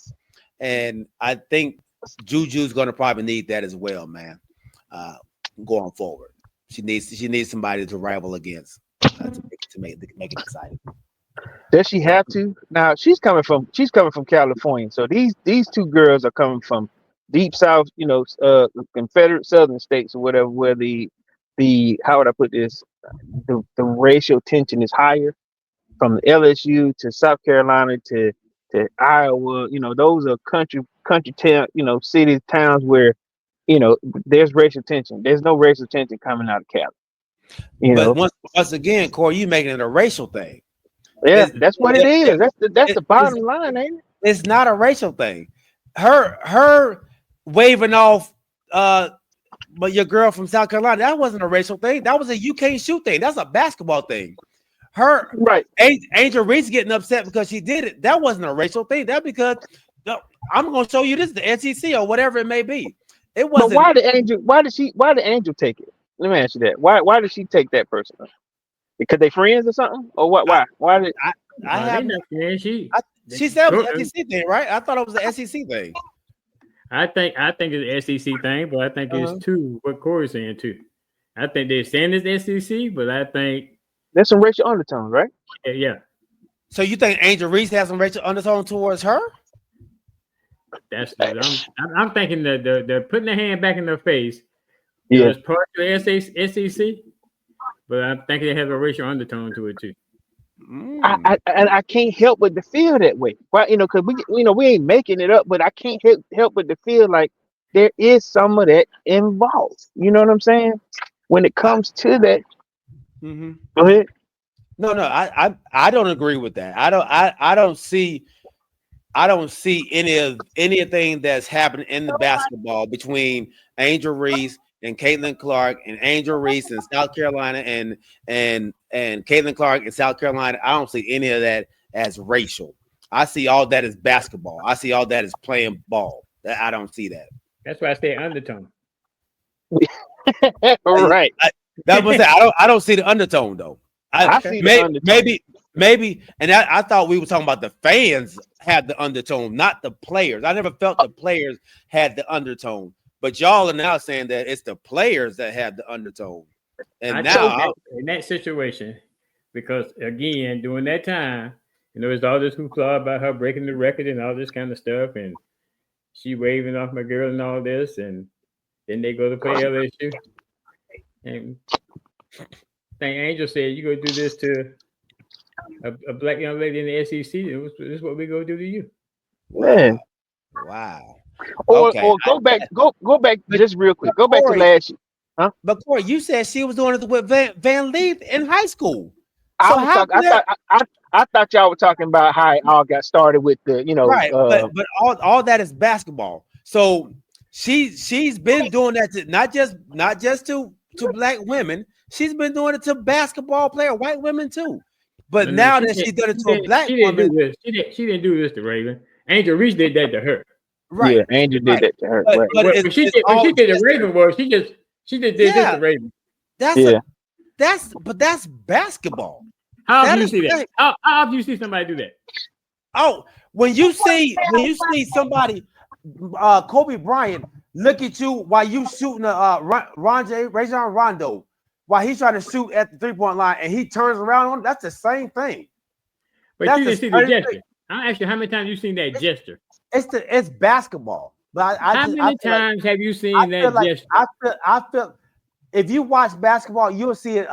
[SPEAKER 2] And I think Juju's gonna probably need that as well, man. Going forward. She needs somebody to rival against to make it exciting.
[SPEAKER 7] Does she have to? Now she's coming from California, so these two girls are coming from deep south, Confederate Southern states or whatever, where the how would I put this? The racial tension is higher. From LSU to South Carolina to Iowa, those are country town, cities, towns where there's racial tension. There's no racial tension coming out of Cali.
[SPEAKER 2] But once again, Corey, you making it a racial thing.
[SPEAKER 7] Yeah, that's what it is. That's the bottom line, ain't it?
[SPEAKER 2] It's not a racial thing. Her waving off but your girl from South Carolina, that wasn't a racial thing. That was a you can't shoot thing. That's a basketball thing. Her
[SPEAKER 7] right.
[SPEAKER 2] Angel Reese getting upset because she did it. That wasn't a racial thing. That because I'm gonna show you this, the SEC or whatever it may be. It wasn't.
[SPEAKER 7] But why did Angel take it? Let me ask you that. Why did she take that person? Because they friends or something? Or what? Why did
[SPEAKER 2] she said it was the SEC thing, right? I thought it was the SEC thing.
[SPEAKER 4] I think it's an SEC thing, but I think it's too what Corey's saying too. I think they're saying it's SEC, but I think
[SPEAKER 7] there's some racial undertones, right?
[SPEAKER 4] Yeah.
[SPEAKER 2] So you think Angel Reese has some racial undertone towards her?
[SPEAKER 4] That's what I'm thinking. They're putting their hand back in their face.
[SPEAKER 7] Yeah,
[SPEAKER 4] it's part of the SEC, but I think it has a racial undertone to it too.
[SPEAKER 7] I can't help but to feel that way. Why? Because we ain't making it up, but I can't help but to feel like there is some of that involved. You know what I'm saying? When it comes to that, go ahead.
[SPEAKER 2] No, I don't agree with that. I don't see anything that's happening in the basketball between Angel Reese and Caitlin Clark and Angel Reese in South Carolina and Caitlin Clark in South Carolina. I don't see any of that as racial. I see all that as basketball. I see all that as playing ball. I don't see that.
[SPEAKER 4] That's why I say undertone.
[SPEAKER 7] Right.
[SPEAKER 2] That was that. I don't see the undertone though.
[SPEAKER 7] I see the undertone.
[SPEAKER 2] Maybe, and I thought we were talking about the fans had the undertone, not the players. I never felt the players had the undertone, but y'all are now saying that it's the players that had the undertone. And
[SPEAKER 4] in that situation, because again, during that time, there's all this hoopla about her breaking the record and all this kind of stuff, and she waving off my girl and all this, and then they go to play LSU, and I think Angel said, "You go do this to a black young lady in the SEC. This is what we go do to you."
[SPEAKER 7] Man,
[SPEAKER 2] wow.
[SPEAKER 7] Or go back just real quick. Go back to last year. Huh?
[SPEAKER 2] But Corey, you said she was doing it with Van Leaf in high school.
[SPEAKER 7] I thought y'all were talking about how it all got started with the,
[SPEAKER 2] right. But all that is basketball. So she's been doing that to not just to black women. She's been doing it to basketball player, white women too. But now that she done it to a black woman,
[SPEAKER 4] she didn't do this to Raven. Angel Reese did that to her.
[SPEAKER 2] right?
[SPEAKER 7] Yeah, Angel did that to her.
[SPEAKER 2] But,
[SPEAKER 7] Right.
[SPEAKER 2] but
[SPEAKER 4] What
[SPEAKER 2] it's,
[SPEAKER 4] she
[SPEAKER 2] it's
[SPEAKER 4] did,
[SPEAKER 2] all
[SPEAKER 4] what she did to
[SPEAKER 2] just-
[SPEAKER 4] Raven was she did this to Raven.
[SPEAKER 2] That's basketball.
[SPEAKER 4] How
[SPEAKER 2] That
[SPEAKER 4] often you
[SPEAKER 2] is
[SPEAKER 4] see that?
[SPEAKER 2] great.
[SPEAKER 4] How often you see somebody do that?
[SPEAKER 2] Oh, when you see somebody, Kobe Bryant, look at you while you shooting Rajon Rondo, while he's trying to shoot at the 3-point line, and he turns around on, that's the same thing.
[SPEAKER 4] But
[SPEAKER 2] That's
[SPEAKER 4] you
[SPEAKER 2] the
[SPEAKER 4] didn't see the
[SPEAKER 2] same
[SPEAKER 4] gesture.
[SPEAKER 2] thing.
[SPEAKER 4] I asked you how many times you seen that gesture.
[SPEAKER 2] It's basketball. But
[SPEAKER 4] How many times have you seen that gesture?
[SPEAKER 2] I feel if you watch basketball, you'll see it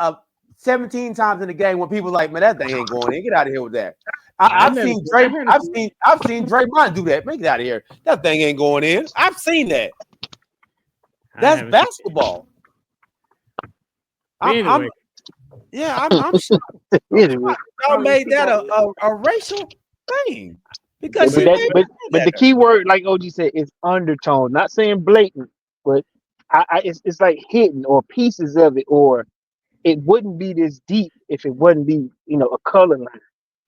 [SPEAKER 2] 17 times in the game when people like, man, that thing ain't going in. Get out of here with that. I've seen Draymond do that. Make it out of here. That thing ain't going in. I've seen that. That's basketball. I'm sure y'all made that a racial thing because
[SPEAKER 7] but the key word, like OG said, is undertone. Not saying blatant, but it's like hidden or pieces of it, or it wouldn't be this deep if it wouldn't be a color line.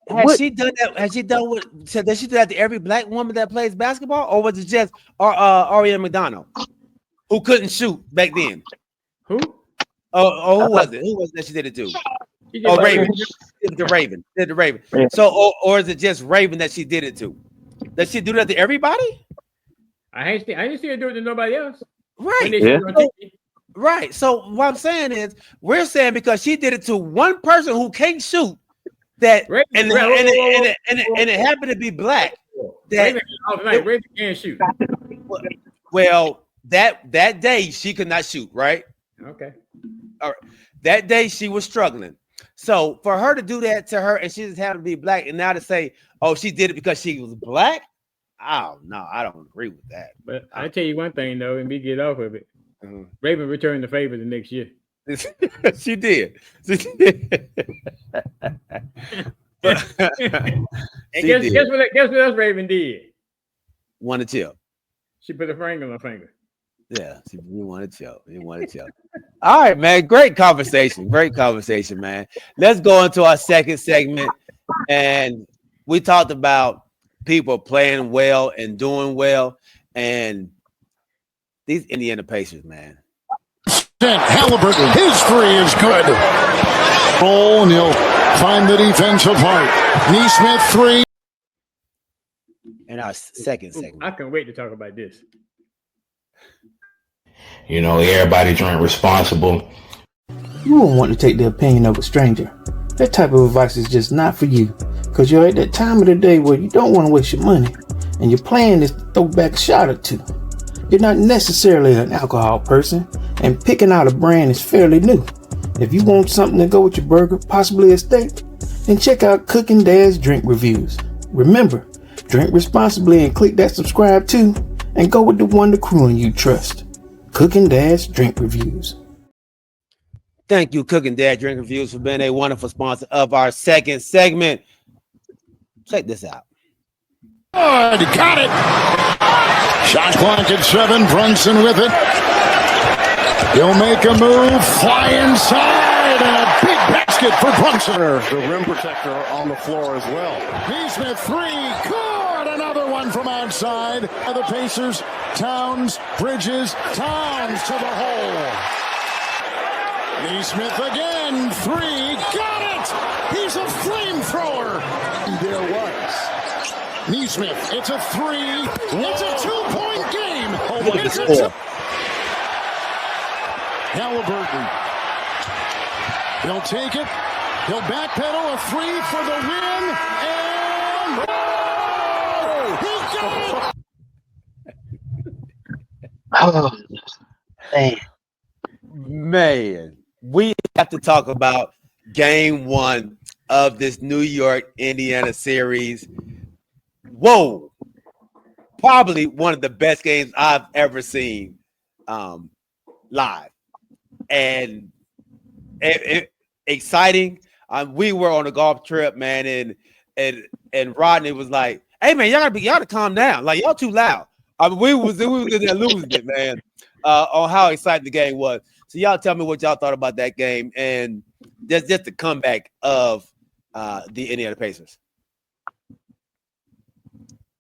[SPEAKER 2] Has she done that? Has she done does she do that to every black woman that plays basketball, or was it just Ariana McDonald who couldn't shoot back then?
[SPEAKER 4] Who?
[SPEAKER 2] Oh, who was it? Who was it that she did it to? Raven. The Raven. Did the Raven.
[SPEAKER 7] Yeah.
[SPEAKER 2] So, or is it just Raven that she did it to? Does she do that to everybody?
[SPEAKER 4] I didn't see her do it to nobody else.
[SPEAKER 2] Right.
[SPEAKER 7] Yeah.
[SPEAKER 2] Right. So what I'm saying is, we're saying because she did it to one person who can't shoot, that
[SPEAKER 4] Raven,
[SPEAKER 2] and it happened to be black. That
[SPEAKER 4] Raven can't shoot.
[SPEAKER 2] Well, that day she could not shoot. Right.
[SPEAKER 4] Okay.
[SPEAKER 2] All right. That day she was struggling. So for her to do that to her, and she just happened to be black, and now to say, oh, she did it because she was black. Oh no, I don't agree with that.
[SPEAKER 4] But I tell you one thing though, and we get off of it. Raven returned the favor the next year.
[SPEAKER 2] She did.
[SPEAKER 4] And guess what else Raven did?
[SPEAKER 2] Want to chill.
[SPEAKER 4] She put a ring on her finger.
[SPEAKER 2] Yeah, you want to chill. You want to chill. All right, man. Great conversation. Great conversation, man. Let's go into our second segment. And we talked about people playing well and doing well. And these Indiana Pacers, man.
[SPEAKER 10] Halliburton, his three is good. Roll, and he'll find the defensive part. Neesmith, three.
[SPEAKER 2] And our second segment.
[SPEAKER 4] I can't wait to talk about this.
[SPEAKER 11] You know, everybody's responsible.
[SPEAKER 9] You won't want to take the opinion of a stranger. That type of advice is just not for you, because you're at that time of the day where you don't want to waste your money, and your plan is to throw back a shot or two. You're not necessarily an alcohol person, and picking out a brand is fairly new. If you want something to go with your burger, possibly a steak, then check out Cooking Dad's Drink Reviews. Remember, drink responsibly and click that subscribe too, and go with the one the crew and you trust. Cooking Dad's Drink Reviews.
[SPEAKER 2] Thank you, Cooking Dad Drink Reviews, for being a wonderful sponsor of our second segment. Check this out.
[SPEAKER 10] Good, got it. Shot clock at 7. Brunson with it. He'll make a move. Fly inside, and a big basket for Brunson.
[SPEAKER 12] The rim protector on the floor as well.
[SPEAKER 10] Neesmith, 3. Good. Another one from outside. The Pacers. Towns, Bridges, Towns to the hole. Neesmith again. 3. Got it. He's a flamethrower.
[SPEAKER 12] There was.
[SPEAKER 10] Neesmith, it's a 3. It's a 2-point game. It's a Halliburton. He'll take it. He'll backpedal. A 3 for the win. And he got it.
[SPEAKER 7] Oh,
[SPEAKER 2] Man, we have to talk about game 1 of this New York Indiana series. Whoa, probably one of the best games I've ever seen live, and exciting. We were on a golf trip, man, and Rodney was like, "Hey, man, y'all gotta calm down. Like, y'all too loud." I mean, we was in there losing it, man, on how exciting the game was. So y'all tell me what y'all thought about that game, and just the comeback of the Indiana Pacers.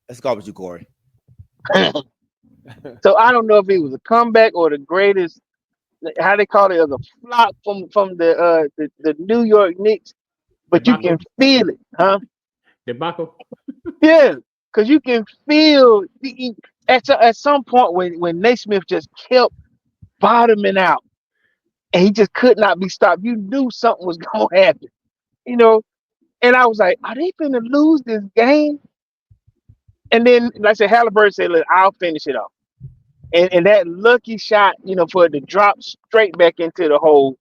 [SPEAKER 2] Let's go with you, Corey.
[SPEAKER 7] So I don't know if it was a comeback or the greatest, how they call it, as a flop from the New York Knicks, but you can feel it, huh?
[SPEAKER 4] Debacle.
[SPEAKER 7] Yeah, because you can feel at some point when Naismith just kept bottoming out and he just could not be stopped. You knew something was gonna happen, you know. And I was like, are they finna lose this game? And then, like I said, Halliburton said, look, I'll finish it off. And that lucky shot, for it to drop straight back into the hole,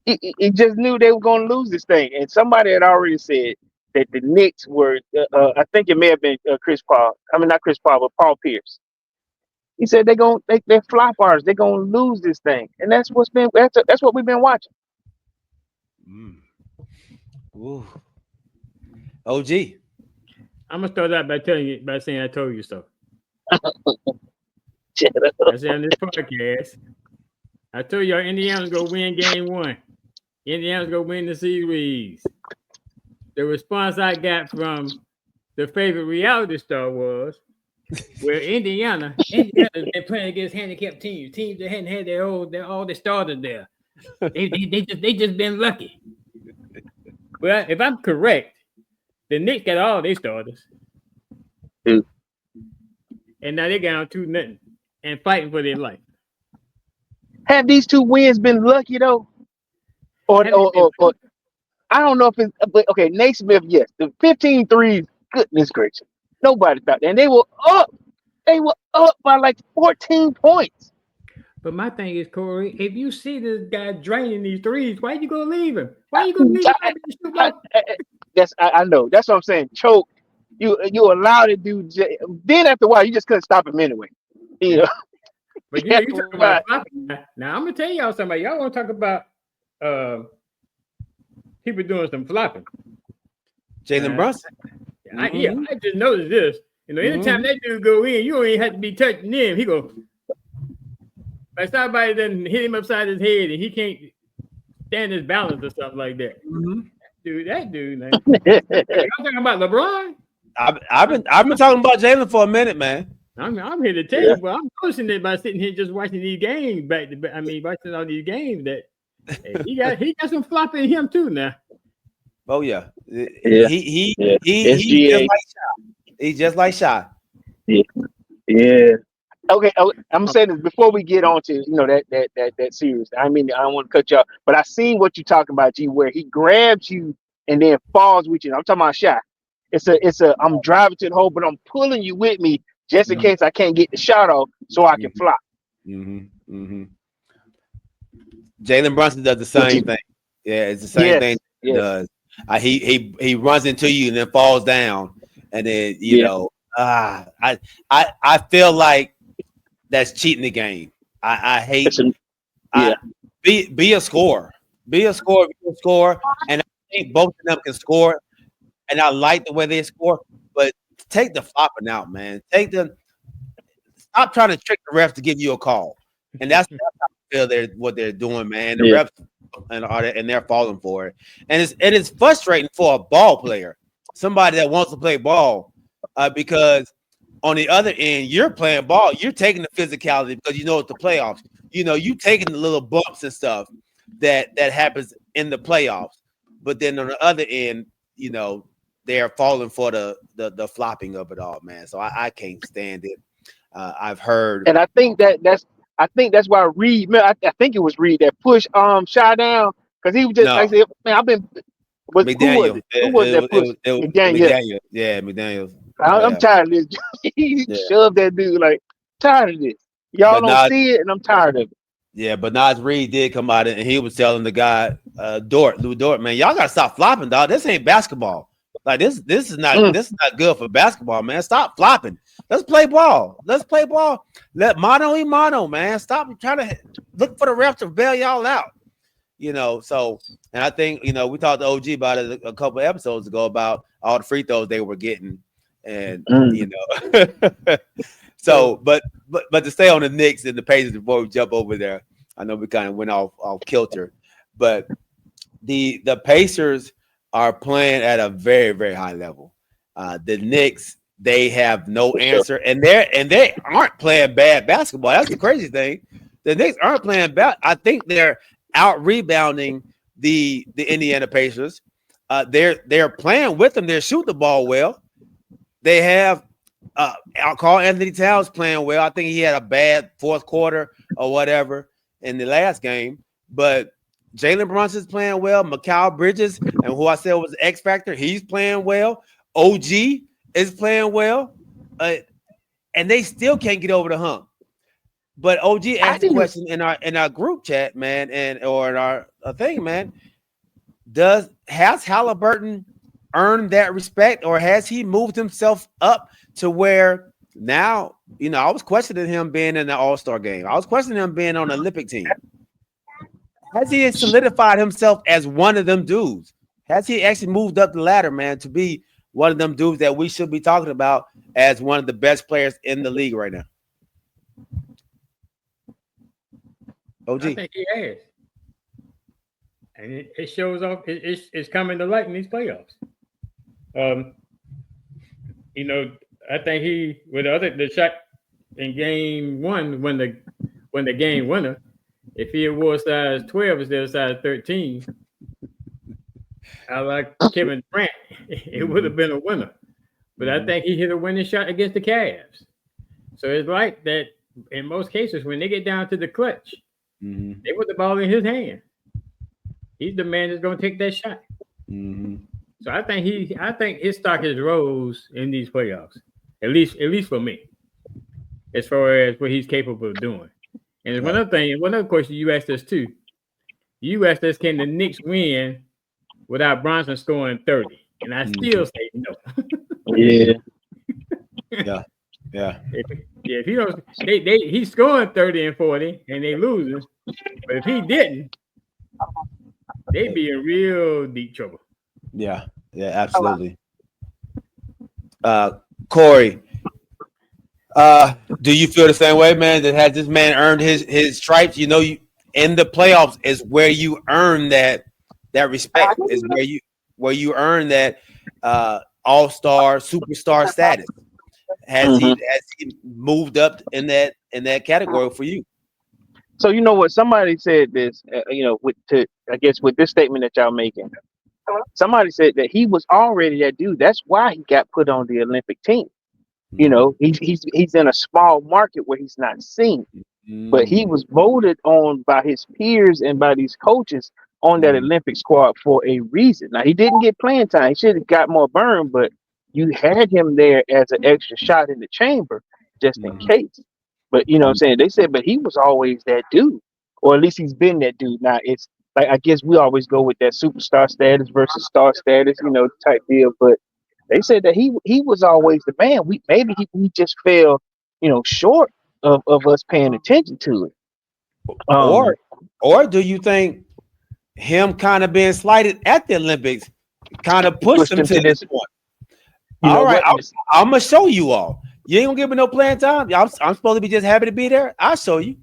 [SPEAKER 7] it just knew they were going to lose this thing. And somebody had already said that the Knicks were, I think it may have been Chris Paul. I mean, not Chris Paul, but Paul Pierce. He said they're flop artists. They're going to lose this thing. And that's what we've been watching.
[SPEAKER 2] Ooh. OG.
[SPEAKER 4] I'm gonna start out by saying I told you so. I said on this podcast, I told y'all Indiana's gonna win game 1. Indiana's gonna win the series. The response I got from the favorite reality star was, well, Indiana's been playing against handicapped teams that hadn't had all their starters there. They just been lucky. Well, if I'm correct, the Knicks got all their starters. And now they got on 2-0 and fighting for their life.
[SPEAKER 7] Have these 2 wins been lucky though? Or I don't know if it's, but okay, Naismith, yes. The 15 threes, goodness gracious. Nobody thought that. And they were up. They were up by like 14 points.
[SPEAKER 4] But my thing is, Corey, if you see this guy draining these threes, why you gonna leave him? Why you gonna leave him?
[SPEAKER 7] I know. That's what I'm saying. Choke. You allowed it, dude. Then after a while, you just couldn't stop him anyway.
[SPEAKER 4] But you talk about flopping. Now I'm gonna tell y'all something. Y'all want to talk about people doing some flopping.
[SPEAKER 2] Jalen Brunson.
[SPEAKER 4] I just noticed this. Anytime that dude go in, you don't even have to be touching him. He go. Like somebody doesn't hit him upside his head and he can't stand his balance or something like that. That dude, man. Y'all talking about LeBron?
[SPEAKER 2] I've been talking about Jalen for a minute, man.
[SPEAKER 4] I'm here to tell you, but I'm noticing it by sitting here just watching these games back to back. I mean, watching all these games that he got some flopping in him too now.
[SPEAKER 2] Oh yeah. He's just like Shy.
[SPEAKER 7] Yeah. Okay, I'm saying this before we get on to that series. I mean, I don't want to cut you off, but I seen what you're talking about, G, where he grabs you and then falls with you. I'm talking about shot. It's a I'm driving to the hole, but I'm pulling you with me just in case I can't get the shot off, so I can flop.
[SPEAKER 2] Jalen Brunson does the same thing. Yeah, it's the same thing he does. He runs into you and then falls down, and then I feel like that's cheating the game. I hate. Be a scorer. Be a scorer. And I think both of them can score. And I like the way they score, but take the flopping out, man. Stop trying to trick the refs to give you a call. And that's how I feel what they're doing, man. The refs and they're falling for it. And it's frustrating for a ball player, somebody that wants to play ball, because on the other end, you're playing ball. You're taking the physicality because it's the playoffs. You taking the little bumps and stuff that happens in the playoffs. But then on the other end, they're falling for the flopping of it all, man. So I can't stand it. I've heard,
[SPEAKER 7] and I think that's why Reed. Man, I think it was Reed that pushed Shy down because he was just like I said, man, I've been.
[SPEAKER 2] McDaniel.
[SPEAKER 7] Who was that push?
[SPEAKER 2] McDaniel. Yeah, McDaniel.
[SPEAKER 7] I'm tired of this. He shoved that dude like tired of this. Y'all don't see it, and I'm tired of it.
[SPEAKER 2] Yeah, but Nas Reed did come out and he was telling the guy, Lou Dort, man, y'all gotta stop flopping, dog. This ain't basketball. Like this is not good for basketball, man. Stop flopping. Let's play ball. Let mano y mano, man. Stop trying to look for the refs to bail y'all out. So and I think we talked to OG about it a couple of episodes ago about all the free throws they were getting, and so but to stay on the Knicks and the Pacers before we jump over there, I know we kind of went off kilter, but the Pacers are playing at a very, very high level. The Knicks, they have no answer, and they aren't playing bad basketball. That's the crazy thing. The Knicks aren't playing bad. I think they're out rebounding the Indiana Pacers. They're playing with them. They're shooting the ball well. They have Carl Anthony Towns playing well. I think he had a bad fourth quarter or whatever in the last game, but Jalen Brunson's playing well. Mikal Bridges, and who I said was X Factor, he's playing well. OG is playing well, and they still can't get over the hump. But OG asked the question in our group chat, man, or in our thing, man. Has Halliburton earned that respect, or has he moved himself up to where now? I was questioning him being in the All-Star game. I was questioning him being on the Olympic team. Has he solidified himself as one of them dudes? Has he actually moved up the ladder, man, to be one of them dudes that we should be talking about as one of the best players in the league right now? OG.
[SPEAKER 4] I think he has. And it shows off. It's coming to light in these playoffs. I think he the shot in game one when the game winner. If he wore size 12 instead of size 13, I like Kevin Durant. It would have been a winner. But I think he hit a winning shot against the Cavs. So it's like that in most cases when they get down to the clutch, they put the ball in his hand. He's the man that's going to take that shot. So I think his stock has rose in these playoffs, at least for me, as far as what he's capable of doing. And one other question you asked us too. You asked us, can the Knicks win without Bronson scoring 30? And I still say no.
[SPEAKER 2] Yeah.
[SPEAKER 4] If he don't, he's scoring 30 and 40, and they losing. But if he didn't, they'd be in real deep trouble.
[SPEAKER 2] Yeah, absolutely. Corey, do you feel the same way, man? That has this man earned his stripes? In the playoffs is where you earn that respect. Is where you earn that all-star, superstar status. Has he moved up in that category for you?
[SPEAKER 7] So you know what? Somebody said this. With this statement that y'all making, somebody said that he was already that dude. That's why he got put on the Olympic team. He's in a small market where he's not seen, but he was voted on by his peers and by these coaches on that Olympic squad for a reason. Now he didn't get playing time; he should have got more burn, but you had him there as an extra shot in the chamber just in case. But what I'm saying, they said, but he was always that dude, or at least he's been that dude. Now it's like I guess we always go with that superstar status versus star status, type deal, but. They said that he was always the man. We just fell, short of us paying attention to it.
[SPEAKER 2] Or do you think him kind of being slighted at the Olympics kind of pushed him to this point? All right, I'm gonna show you all. You ain't gonna give me no playing time. I'm supposed to be just happy to be there. I'll show you.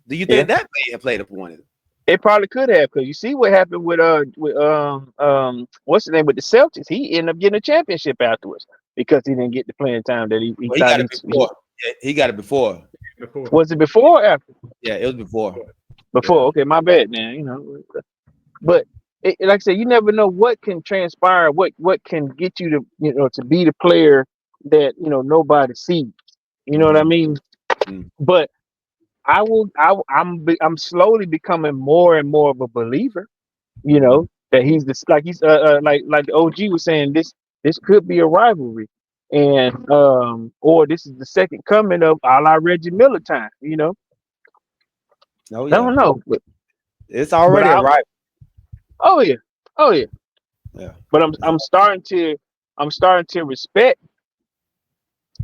[SPEAKER 2] Do you think that may have played a point?
[SPEAKER 7] It probably could have, because you see what happened with what's the name with the Celtics? He ended up getting a championship afterwards because he didn't get the playing time that he
[SPEAKER 2] got it before. He got it before.
[SPEAKER 7] Was it before or after?
[SPEAKER 2] Yeah, it was before.
[SPEAKER 7] Before, okay, my bad, man. But like I said, you never know what can transpire, what can get you to to be the player that nobody sees. You know what I mean? But I'm slowly becoming more and more of a believer, that he's like the OG was saying, this could be a rivalry, and or this is the second coming of a la Reggie Miller time,
[SPEAKER 2] Oh, yeah.
[SPEAKER 7] I don't know, but
[SPEAKER 2] it's already a rivalry.
[SPEAKER 7] Oh yeah. But I'm starting to respect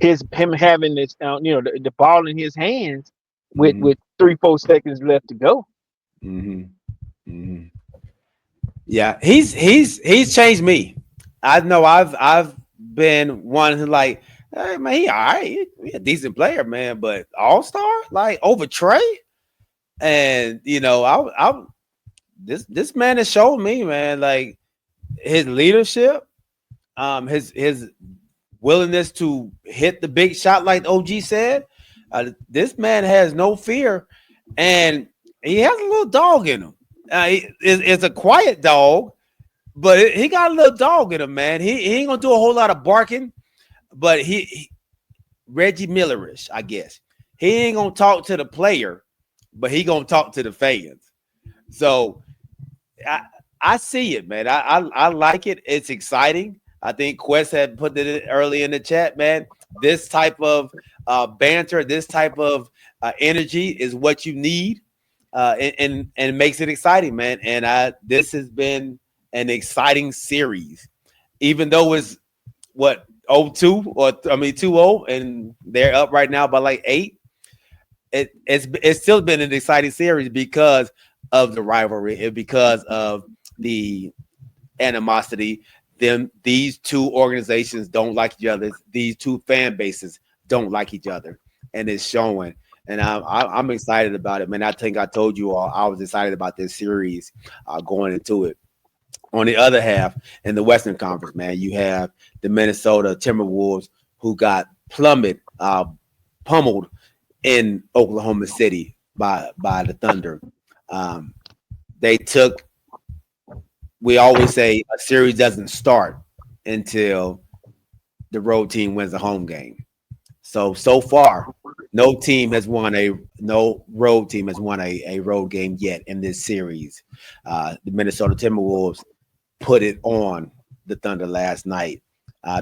[SPEAKER 7] him having this, the ball in his hands. With 3-4 seconds left to go.
[SPEAKER 2] Yeah, he's changed me. I know I've been one who hey man, he all right, he a decent player, man, but all-star over Trey, and this man has shown me, man, his leadership, his willingness to hit the big shot, like OG said. This man has no fear, and he has a little dog in him. It's a quiet dog, but he got a little dog in him, man. He ain't gonna do a whole lot of barking, but he Reggie Millerish, I guess. He ain't gonna talk to the player, but he gonna talk to the fans. So I see it, man. I like it. It's exciting. I think Quest had put it early in the chat, man. This type of banter, this type of energy is what you need, and it makes it exciting, man. And this has been an exciting series, even though it's what 0-2 or 2-0, and they're up right now by like 8. It's still been an exciting series because of the rivalry and because of the animosity. These two organizations don't like each other. These two fan bases don't like each other, and it's showing. And I'm excited about it, man. I think I told you all I was excited about this series going into it. On the other half, in the Western Conference, man, you have the Minnesota Timberwolves who got pummeled in Oklahoma City by the Thunder. We always say a series doesn't start until the road team wins a home game. So far, no road team has won a road game yet in this series. The Minnesota Timberwolves put it on the Thunder last night,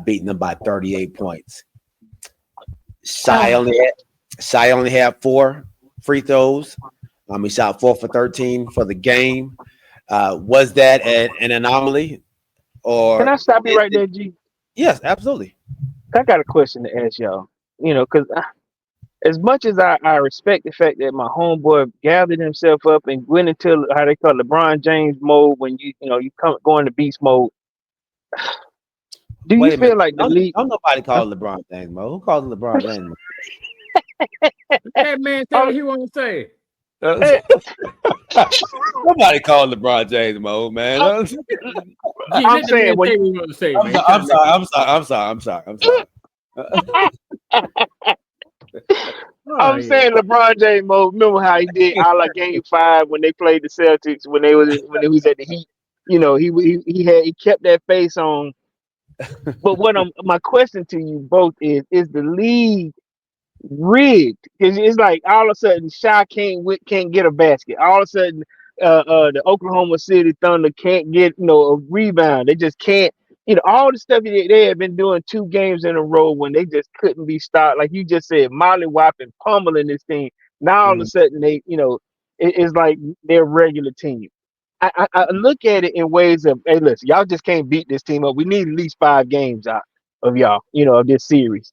[SPEAKER 2] beating them by 38 points. Shai only had 4 free throws. He shot 4 for 13 for the game. Was that an anomaly? Or
[SPEAKER 7] can I stop you right there, G?
[SPEAKER 2] Yes, absolutely.
[SPEAKER 7] I got a question to ask y'all. Because as much as I respect the fact that my homeboy gathered himself up and went into how they call LeBron James mode when you go into beast mode. Do you feel like the league?
[SPEAKER 2] Don't nobody call LeBron James mode. Who calls LeBron James mode?
[SPEAKER 4] That man say what he want to say.
[SPEAKER 2] Nobody called LeBron James mode, man.
[SPEAKER 7] I'm saying what
[SPEAKER 4] you want to say, man.
[SPEAKER 2] I'm sorry.
[SPEAKER 7] I'm saying LeBron James mode. Remember how he did all like Game 5 when they played the Celtics when he was at the Heat. He kept that face on. But my question to you both is the league rigged? Because it's like all of a sudden Shai can't get a basket. All of a sudden the Oklahoma City Thunder can't get a rebound. They just can't. All the stuff they have been doing 2 games in a row when they just couldn't be stopped. Like you just said, mollywhopping, pummeling this team. Now all of a sudden it's like they're a regular team. I look at it in ways of, hey, listen, y'all just can't beat this team up. We need at least 5 games out of y'all, of this series.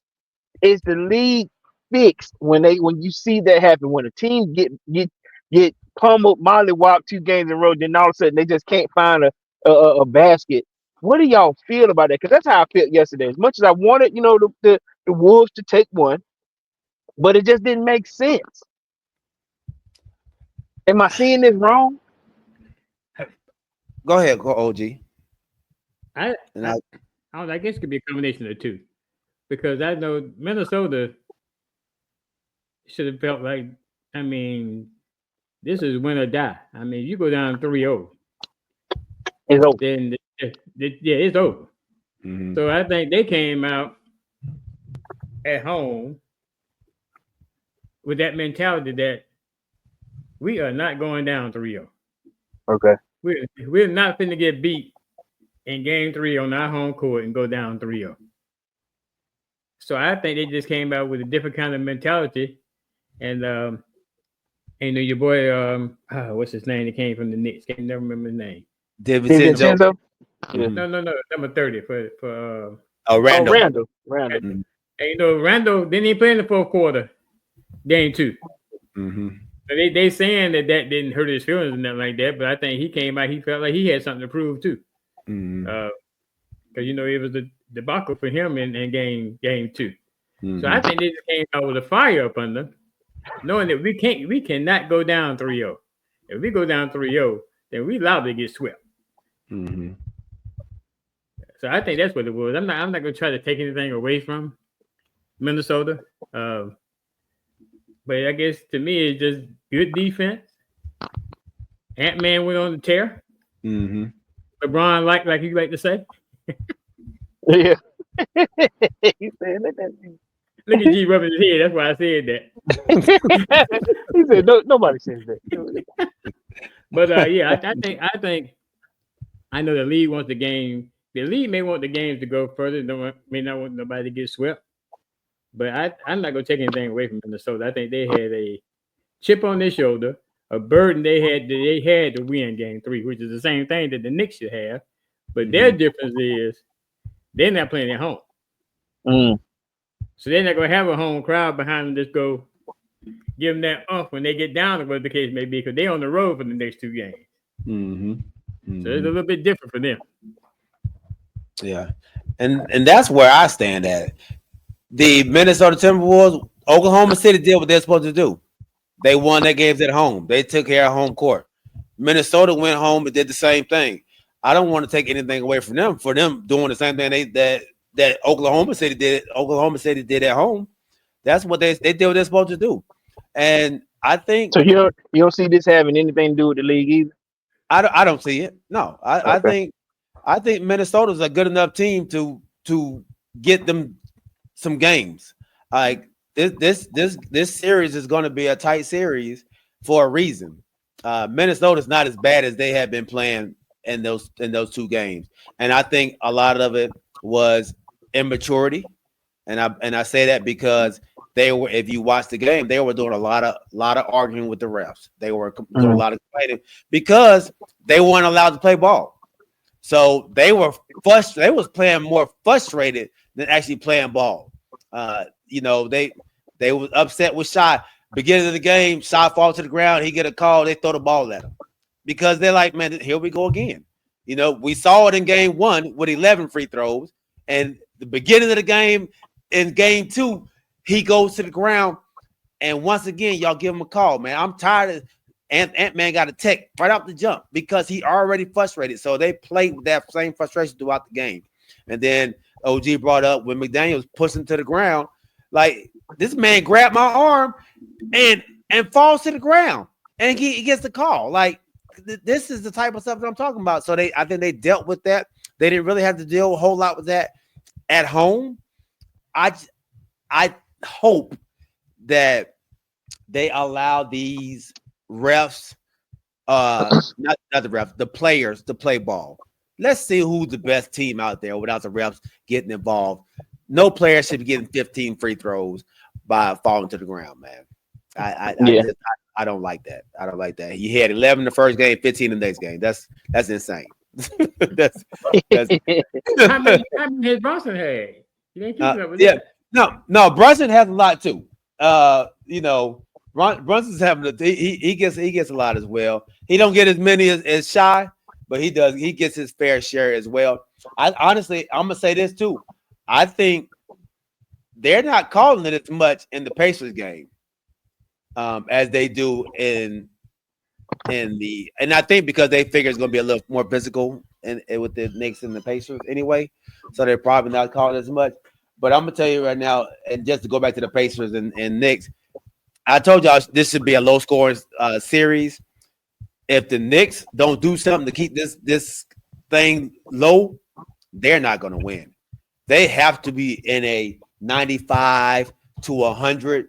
[SPEAKER 7] Is the league fixed when you see that happen? When a team get pummeled, mollywhopped 2 games in a row, then all of a sudden they just can't find a basket. What do y'all feel about that? Because that's how I felt yesterday. As much as I wanted, the Wolves to take one, but it just didn't make sense. Am I seeing this wrong?
[SPEAKER 2] Go ahead, go OG.
[SPEAKER 4] I guess it could be a combination of the two, because I know Minnesota should have felt like, this is win or die. You go down 3-0.
[SPEAKER 7] It's over.
[SPEAKER 4] Then it's over. Mm-hmm. So I think they came out at home with that mentality that we are not going down 3-0.
[SPEAKER 7] Okay.
[SPEAKER 4] We're not finna get beat in game 3 on our home court and go down 3-0. So I think they just came out with a different kind of mentality. And your boy, what's his name? He came from the Knicks. Can't never remember his name.
[SPEAKER 7] DiVincenzo?
[SPEAKER 4] No, number 30 for
[SPEAKER 2] Randall.
[SPEAKER 7] Randall.
[SPEAKER 4] And Randall didn't even play in the fourth quarter, game 2.
[SPEAKER 2] Mm-hmm.
[SPEAKER 4] So they saying that didn't hurt his feelings or nothing like that, but I think he came out, he felt like he had something to prove too.
[SPEAKER 2] Mm-hmm.
[SPEAKER 4] Because it was the debacle for him in game 2.
[SPEAKER 2] Mm-hmm.
[SPEAKER 4] So I think they just came out with a fire up under, knowing that we cannot go down 3-0. If we go down 3-0, then we liable to get swept.
[SPEAKER 2] Mm-hmm.
[SPEAKER 4] So I think that's what it was. I'm not gonna try to take anything away from Minnesota. But I guess to me it's just good defense. Ant-Man went on the tear.
[SPEAKER 2] Mm-hmm.
[SPEAKER 4] LeBron, like you like to say.
[SPEAKER 7] Yeah. He said, "Let that be."
[SPEAKER 4] Look at G rubbing his head. That's why I said that.
[SPEAKER 7] He said, no, nobody says that.
[SPEAKER 4] But yeah, I think I know the league wants the game. The league may want the games to go further. May not want nobody to get swept. But I'm not gonna take anything away from Minnesota. I think they had a chip on their shoulder, a burden they had to win game 3, which is the same thing that the Knicks should have. But their difference is they're not playing at home. So they're not gonna have a home crowd behind them. Just go give them that when they get down, or whatever the case may be, because they're on the road for the next 2 games. So it's a little bit different for them.
[SPEAKER 2] Yeah, and that's where I stand at. The Minnesota Timberwolves, Oklahoma City did what they're supposed to do. They won their games at home. They took care of home court. Minnesota went home and did the same thing. I don't want to take anything away from them for them doing the same thing that Oklahoma City did. Oklahoma City did at home. That's what they did what they're supposed to do. And I think
[SPEAKER 7] so. You don't see this having anything to do with the league either.
[SPEAKER 2] I don't see it. No, I think Minnesota's a good enough team to get them some games. Like this series is going to be a tight series for a reason. Minnesota's not as bad as they have been playing in those 2 games, and I think a lot of it was immaturity. And I say that because they were, if you watch the game, they were doing a lot of arguing with the refs. They were doing a lot of complaining because they weren't allowed to play ball. So they were frustrated. They was playing more frustrated than actually playing ball. They was upset with Shai. Beginning of the game, Shai falls to the ground. He get a call. They throw the ball at him because they're like, man, here we go again. We saw it in game 1 with 11 free throws, and the beginning of the game in game 2, he goes to the ground, and once again, y'all give him a call, man. I'm tired of Ant-Man got a tech right off the jump because he already frustrated. So they played with that same frustration throughout the game. And then OG brought up when McDaniels pushed him to the ground, like this man grabbed my arm and falls to the ground, and he gets the call. Like this is the type of stuff that I'm talking about. So I think they dealt with that. They didn't really have to deal a whole lot with that at home. I hope that they allow these refs, not the refs, the players to play ball. Let's see who's the best team out there without the refs getting involved. No player should be getting 15 free throws by falling to the ground, man. I don't like that. I don't like that. He had 11 the first game, 15 the next game. That's insane. that's
[SPEAKER 4] how many has Bronson had? You ain't keeping up with that.
[SPEAKER 2] No, Brunson has a lot too. Brunson's having he gets a lot as well. He don't get as many as Shai, but he does. He gets his fair share as well. I'm gonna say this too. I think they're not calling it as much in the Pacers game as they do in and I think because they figure it's gonna be a little more physical and with the Knicks and the Pacers anyway, so they're probably not calling as much. But I'm gonna tell you right now, and just to go back to the Pacers and Knicks, I told y'all this should be a low-scoring series. If the Knicks don't do something to keep this thing low, they're not gonna win. They have to be in a 95 to 100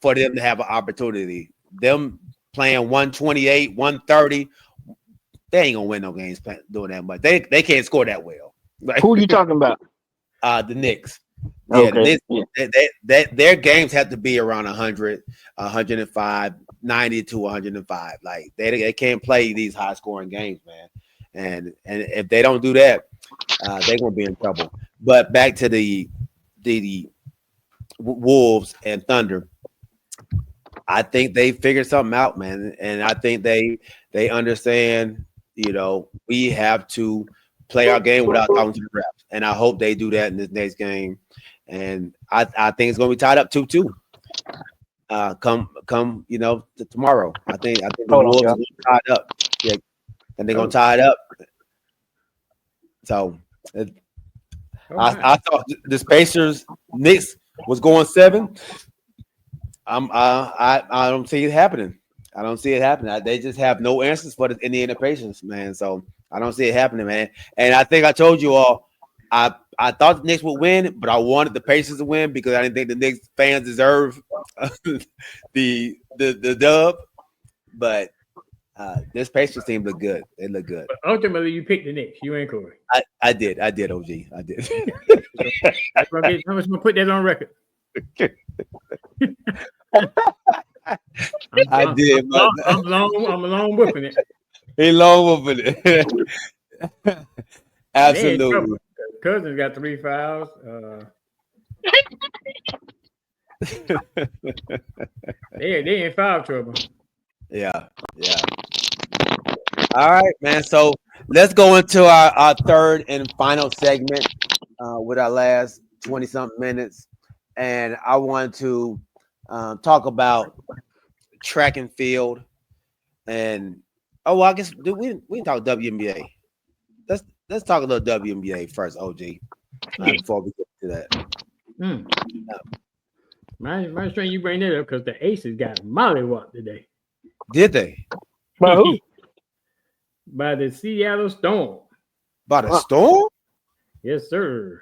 [SPEAKER 2] for them to have an opportunity. Them playing 128, 130, they ain't gonna win no games doing that much. They can't score that well. Like,
[SPEAKER 7] who are you talking about?
[SPEAKER 2] The Knicks.
[SPEAKER 7] Okay.
[SPEAKER 2] Their games have to be around 100, 105, 90 to 105. Like they can't play these high scoring games, man. And if they don't do that, they're gonna be in trouble. But back to the Wolves and Thunder, I think they figured something out, man. And I think they understand, we have to play our game without talking to the refs. And I hope they do that in this next game. And I think it's gonna be tied up 2-2. Come tomorrow. I think the Wolves are gonna tie it up. Yeah, and they're gonna tie it up. So I thought the Pacers Knicks was going 7. I don't see it happening. I don't see it happening. They just have no answers for the Indiana Pacers, man. So I don't see it happening, man. And I think I told you all, I thought the Knicks would win, but I wanted the Pacers to win because I didn't think the Knicks fans deserve the dub. But this Pacers team look good. They look good.
[SPEAKER 4] But ultimately, you picked the Knicks. You ain't Corey.
[SPEAKER 2] I did, OG. I did.
[SPEAKER 4] I'm gonna put that on record.
[SPEAKER 2] I did.
[SPEAKER 4] I'm long whipping it.
[SPEAKER 2] He long whipping it. Absolutely.
[SPEAKER 4] Cousins got 3 fouls. They in foul trouble.
[SPEAKER 2] Yeah. All right, man. So let's go into our third and final segment with our last 20-something minutes. And I want to talk about track and field. And I guess we can talk WNBA. Let's talk a little WNBA first, OG. Before we get to that.
[SPEAKER 4] My strange you bring that up because the Aces got mollywopped today.
[SPEAKER 2] Did they?
[SPEAKER 7] By who?
[SPEAKER 4] By the Seattle Storm.
[SPEAKER 2] By the Storm?
[SPEAKER 4] Yes, sir.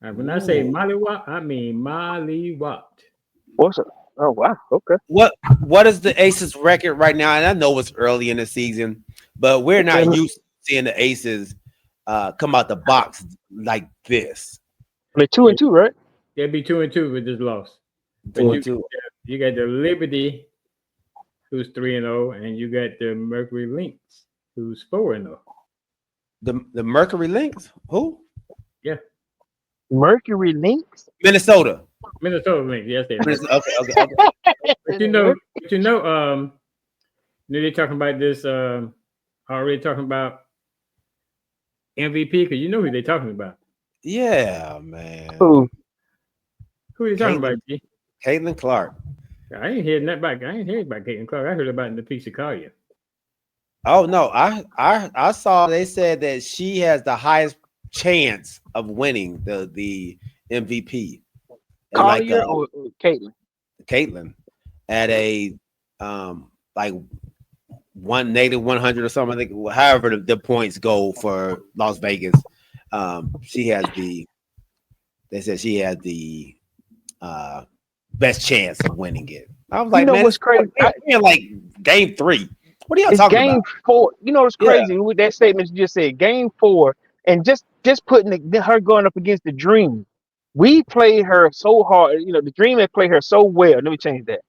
[SPEAKER 4] And when I say mollywop, I mean mollywopped.
[SPEAKER 7] What's it? Oh wow. Okay.
[SPEAKER 2] What is the Aces record right now? And I know it's early in the season, but we're not used to seeing the Aces come out the box like this.
[SPEAKER 7] They're 2-2, right?
[SPEAKER 4] They'll be 2-2 with this loss.
[SPEAKER 2] 2-2.
[SPEAKER 4] You got the Liberty, who's 3-0, and you got the Mercury Lynx, who's 4-0.
[SPEAKER 2] The Mercury Lynx? Who?
[SPEAKER 4] Yeah.
[SPEAKER 7] Mercury Lynx?
[SPEAKER 2] Minnesota
[SPEAKER 4] Lynx, yes, they are.
[SPEAKER 2] Okay.
[SPEAKER 4] But they're talking about this already talking about MVP because you know who they're talking about.
[SPEAKER 2] Yeah, man.
[SPEAKER 7] Who
[SPEAKER 4] are you talking about, G?
[SPEAKER 2] Caitlin Clark.
[SPEAKER 4] I ain't hearing that back. I ain't hearing about Caitlin Clark. I heard about it in the piece of Collier.
[SPEAKER 2] Oh no, I saw they said that she has the highest chance of winning the MVP.
[SPEAKER 7] Collier or Caitlin?
[SPEAKER 2] Caitlin at a like -100 or something. I think however the points go for Las Vegas. She has they said she had the best chance of winning it. I was like, man,
[SPEAKER 7] what's crazy?
[SPEAKER 2] Like game 3. What are y'all talking
[SPEAKER 7] game
[SPEAKER 2] about?
[SPEAKER 7] 4. You know what's crazy with that statement you just said? Game 4, and just putting her going up against the Dream. We played her so hard. You know, the Dream had played her so well. Let me change that.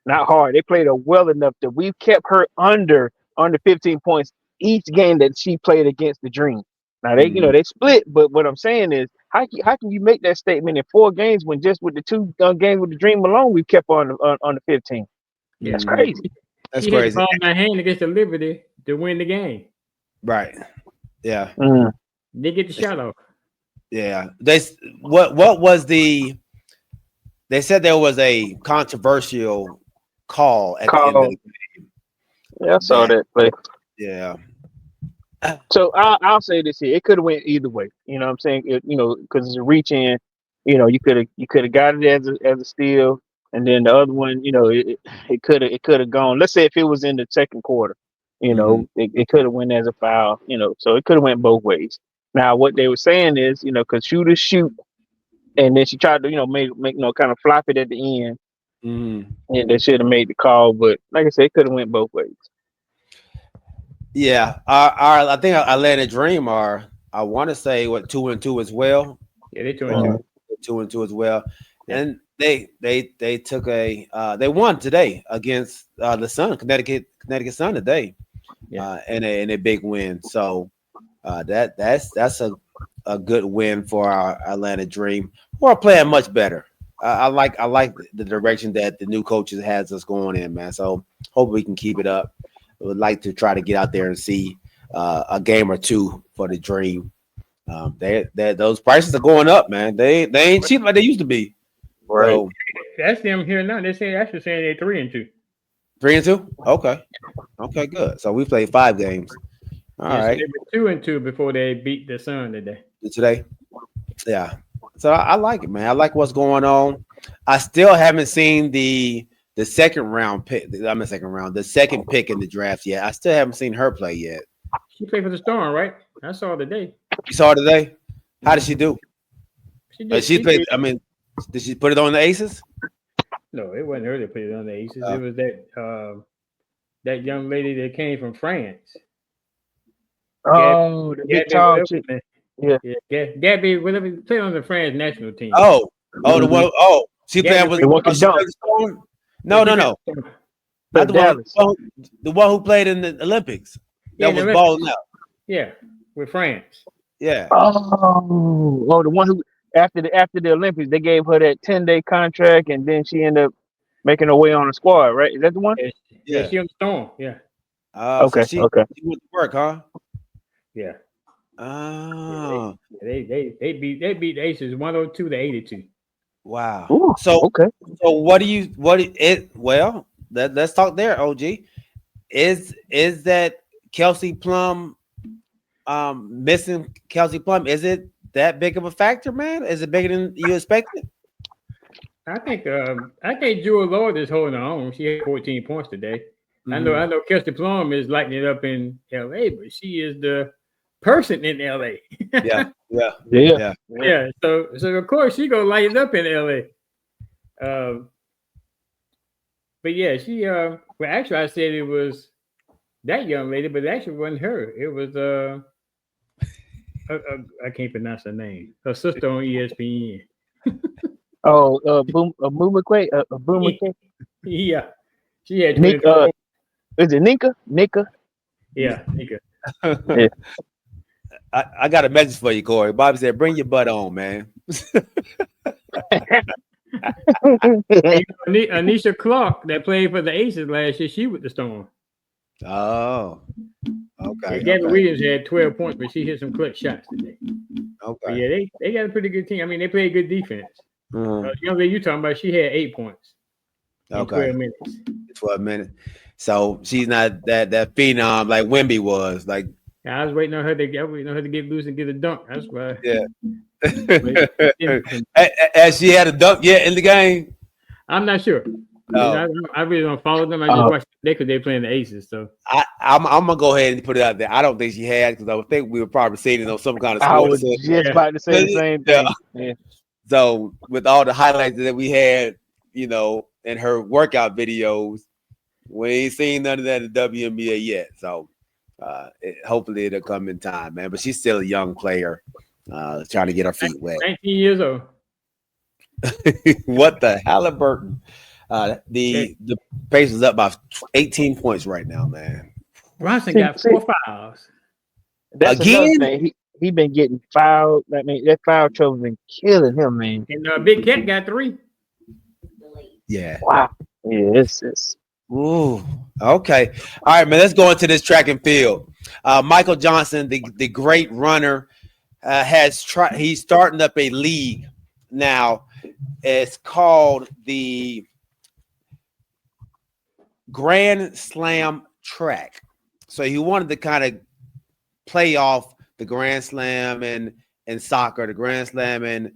[SPEAKER 7] Not hard. They played her well enough that we kept her under 15 points each game that she played against the Dream. Now they, they split, but what I'm saying is, how can you make that statement in 4 games when just with the 2 games with the Dream alone, we've kept on the 15?
[SPEAKER 4] Yeah,
[SPEAKER 7] that's crazy.
[SPEAKER 2] That's
[SPEAKER 4] she
[SPEAKER 2] crazy.
[SPEAKER 4] Had the ball in her hand against the Liberty to win the game.
[SPEAKER 2] Right. Yeah.
[SPEAKER 4] They get the shot off.
[SPEAKER 2] Yeah. What was the? They said there was a controversial call at the end of the game.
[SPEAKER 7] Yeah, I saw that play.
[SPEAKER 2] Yeah.
[SPEAKER 7] So I'll say this here: it could have went either way. You know what I'm saying? Because it's a reach in. You could have got it as a steal, and then the other one, it could have gone. Let's say if it was in the second quarter, it could have went as a foul. So it could have went both ways. Now what they were saying is, because shooters shoot, and then she tried to, make kind of flop it at the end, and they should have made the call. But like I said, it could have went both ways.
[SPEAKER 2] Yeah, I think Atlanta Dream are. I want to say 2-2 as well.
[SPEAKER 4] Yeah, they 2-2.
[SPEAKER 2] 2-2 as well, and they took they won today against the Sun, Connecticut Sun today, in a big win. So that's a good win for our Atlanta Dream, who are playing much better. I like the direction that the new coaches has us going in, man. So hope we can keep it up. I would like to try to get out there and see a game or 2 for the Dream. Those prices are going up, man. They ain't cheap like they used to be.
[SPEAKER 7] Right.
[SPEAKER 2] So,
[SPEAKER 4] that's them here now. They're actually saying they're 3-2.
[SPEAKER 2] 3-2. Okay, good. So we played 5 games. All right.
[SPEAKER 4] They were 2-2 before they beat the Sun today.
[SPEAKER 2] Today, yeah. So I like it, man. I like what's going on. I still haven't seen the second round pick. I'm the second round, the second pick in the draft yet. I still haven't seen her play yet.
[SPEAKER 4] She played for the Storm, right? I saw today.
[SPEAKER 2] You saw her today? How did she do?
[SPEAKER 4] She
[SPEAKER 2] played. I mean, did she put it on the Aces?
[SPEAKER 4] No, it wasn't her that put it on the Aces. It was that young lady that came from France.
[SPEAKER 7] Oh, the big tall chick. Yeah,
[SPEAKER 4] Gabby, whatever, played on the France national team.
[SPEAKER 2] The one. Oh, she played with
[SPEAKER 7] the
[SPEAKER 2] Storm. No. Not the one who played in the Olympics. That was balling out.
[SPEAKER 4] Yeah, with France.
[SPEAKER 2] Yeah.
[SPEAKER 7] Oh, the one who after the Olympics they gave her that 10-day contract, and then she ended up making her way on the squad. Right? Is that the one?
[SPEAKER 4] Yeah, she on the Storm. Yeah.
[SPEAKER 7] Okay.
[SPEAKER 2] So she went to work, huh?
[SPEAKER 4] Yeah.
[SPEAKER 2] Oh.
[SPEAKER 4] They beat the Aces 102 to 82.
[SPEAKER 2] Wow.
[SPEAKER 7] Ooh,
[SPEAKER 2] So let's talk there, OG. Is that Kelsey Plum missing Kelsey Plum? Is it that big of a factor, man? Is it bigger than you expected?
[SPEAKER 4] I think Jewel Lord is holding her own. She had 14 points today. Mm-hmm. I know Kelsey Plum is lighting it up in LA, but she is the person in LA.
[SPEAKER 2] Yeah.
[SPEAKER 4] So of course she gonna light it up in LA. But yeah, she well actually I said it was that young lady, but it actually wasn't her. It was I can't pronounce her name. Her sister on ESPN.
[SPEAKER 7] Boom McQuay.
[SPEAKER 4] Yeah, she had
[SPEAKER 7] Nick. Is it Nika? Nika.
[SPEAKER 4] Yeah, Nika.
[SPEAKER 7] Yeah.
[SPEAKER 2] I got a message for you, Corey. Bobby said, "Bring your butt on, man."
[SPEAKER 4] Anisha Clark that played for the Aces last year, she with the Storm.
[SPEAKER 2] Oh, okay.
[SPEAKER 4] Gabby Williams had 12 points, but she hit some clutch shots today.
[SPEAKER 2] Okay.
[SPEAKER 4] But yeah, they got a pretty good team. I mean, they play good defense. Young lady you talking about, she had 8 points. In 12 minutes.
[SPEAKER 2] 12 minutes. So she's not that phenom like Wemby was. Like
[SPEAKER 4] I was waiting on her to get loose and get a dunk. That's why.
[SPEAKER 2] Yeah. Has she had a dunk yet in the game?
[SPEAKER 4] I'm not sure. I really don't follow them. I just watch they because they're playing the Aces. So
[SPEAKER 2] I'm gonna go ahead and put it out there. I don't think she had because I would think we were probably seeing it on some kind of.
[SPEAKER 7] I was just about to say the same thing. Yeah.
[SPEAKER 2] So with all the highlights that we had, in her workout videos, we ain't seen none of that in the WNBA yet. So hopefully it'll come in time, man. But she's still a young player, trying to get her feet wet.
[SPEAKER 4] 19 years old.
[SPEAKER 2] What the Halliburton? The Pacers up by 18 points right now, man.
[SPEAKER 4] Bronson got 4 fouls.
[SPEAKER 7] That's again. Thing. He been getting fouled. I mean, that foul trouble been killing him, man.
[SPEAKER 4] And Big Cat got 3.
[SPEAKER 2] Yeah.
[SPEAKER 7] Wow. Yeah, it's.
[SPEAKER 2] Ooh. Okay. All right, man. Let's go into this track and field. Michael Johnson, the great runner, he's starting up a league now. It's called the Grand Slam Track. So he wanted to kind of play off the Grand Slam and soccer, the Grand Slam and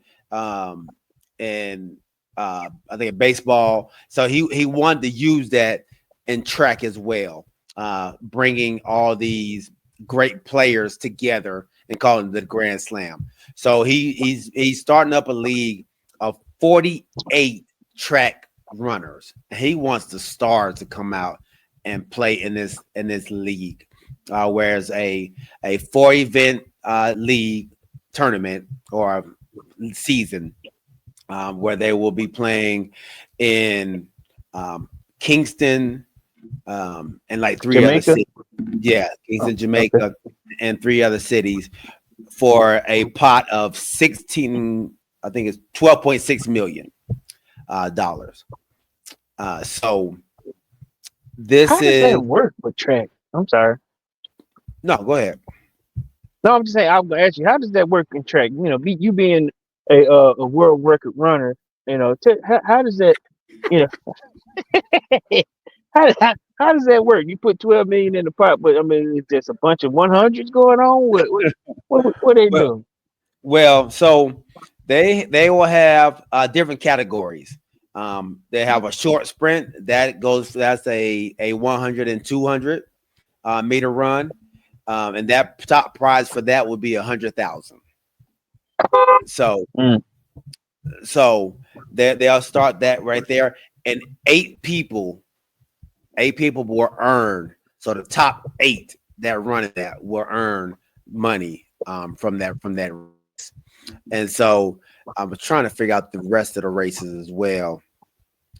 [SPEAKER 2] I think baseball. So he wanted to use that in track as well, bringing all these great players together and calling it the Grand Slam. So he's starting up a league of 48 track runners. He wants the stars to come out and play in this league, whereas a 4-event league tournament or season where they will be playing in Kingston and like 3
[SPEAKER 7] Jamaica?
[SPEAKER 2] other cities. Yeah, Kingston, Jamaica, and 3 other cities for a pot of 16. I think it's $12.6 million dollars. So this
[SPEAKER 7] How does that work with track? I'm sorry.
[SPEAKER 2] No, go ahead.
[SPEAKER 7] No, I'm just saying. I'm gonna ask you, how does that work in track? You being a world record runner. How does that? How does that work? You put 12 million in the pot, but I mean, it's just a bunch of 100s going on. What they
[SPEAKER 2] Well,
[SPEAKER 7] doing?
[SPEAKER 2] well, so they will have different categories. They have a short sprint that's a 100 and 200 meter run, and that top prize for that would be 100,000. So they'll start that right there, and eight people will earn. So the top 8 that run that will earn money from that race. And so I was trying to figure out the rest of the races as well,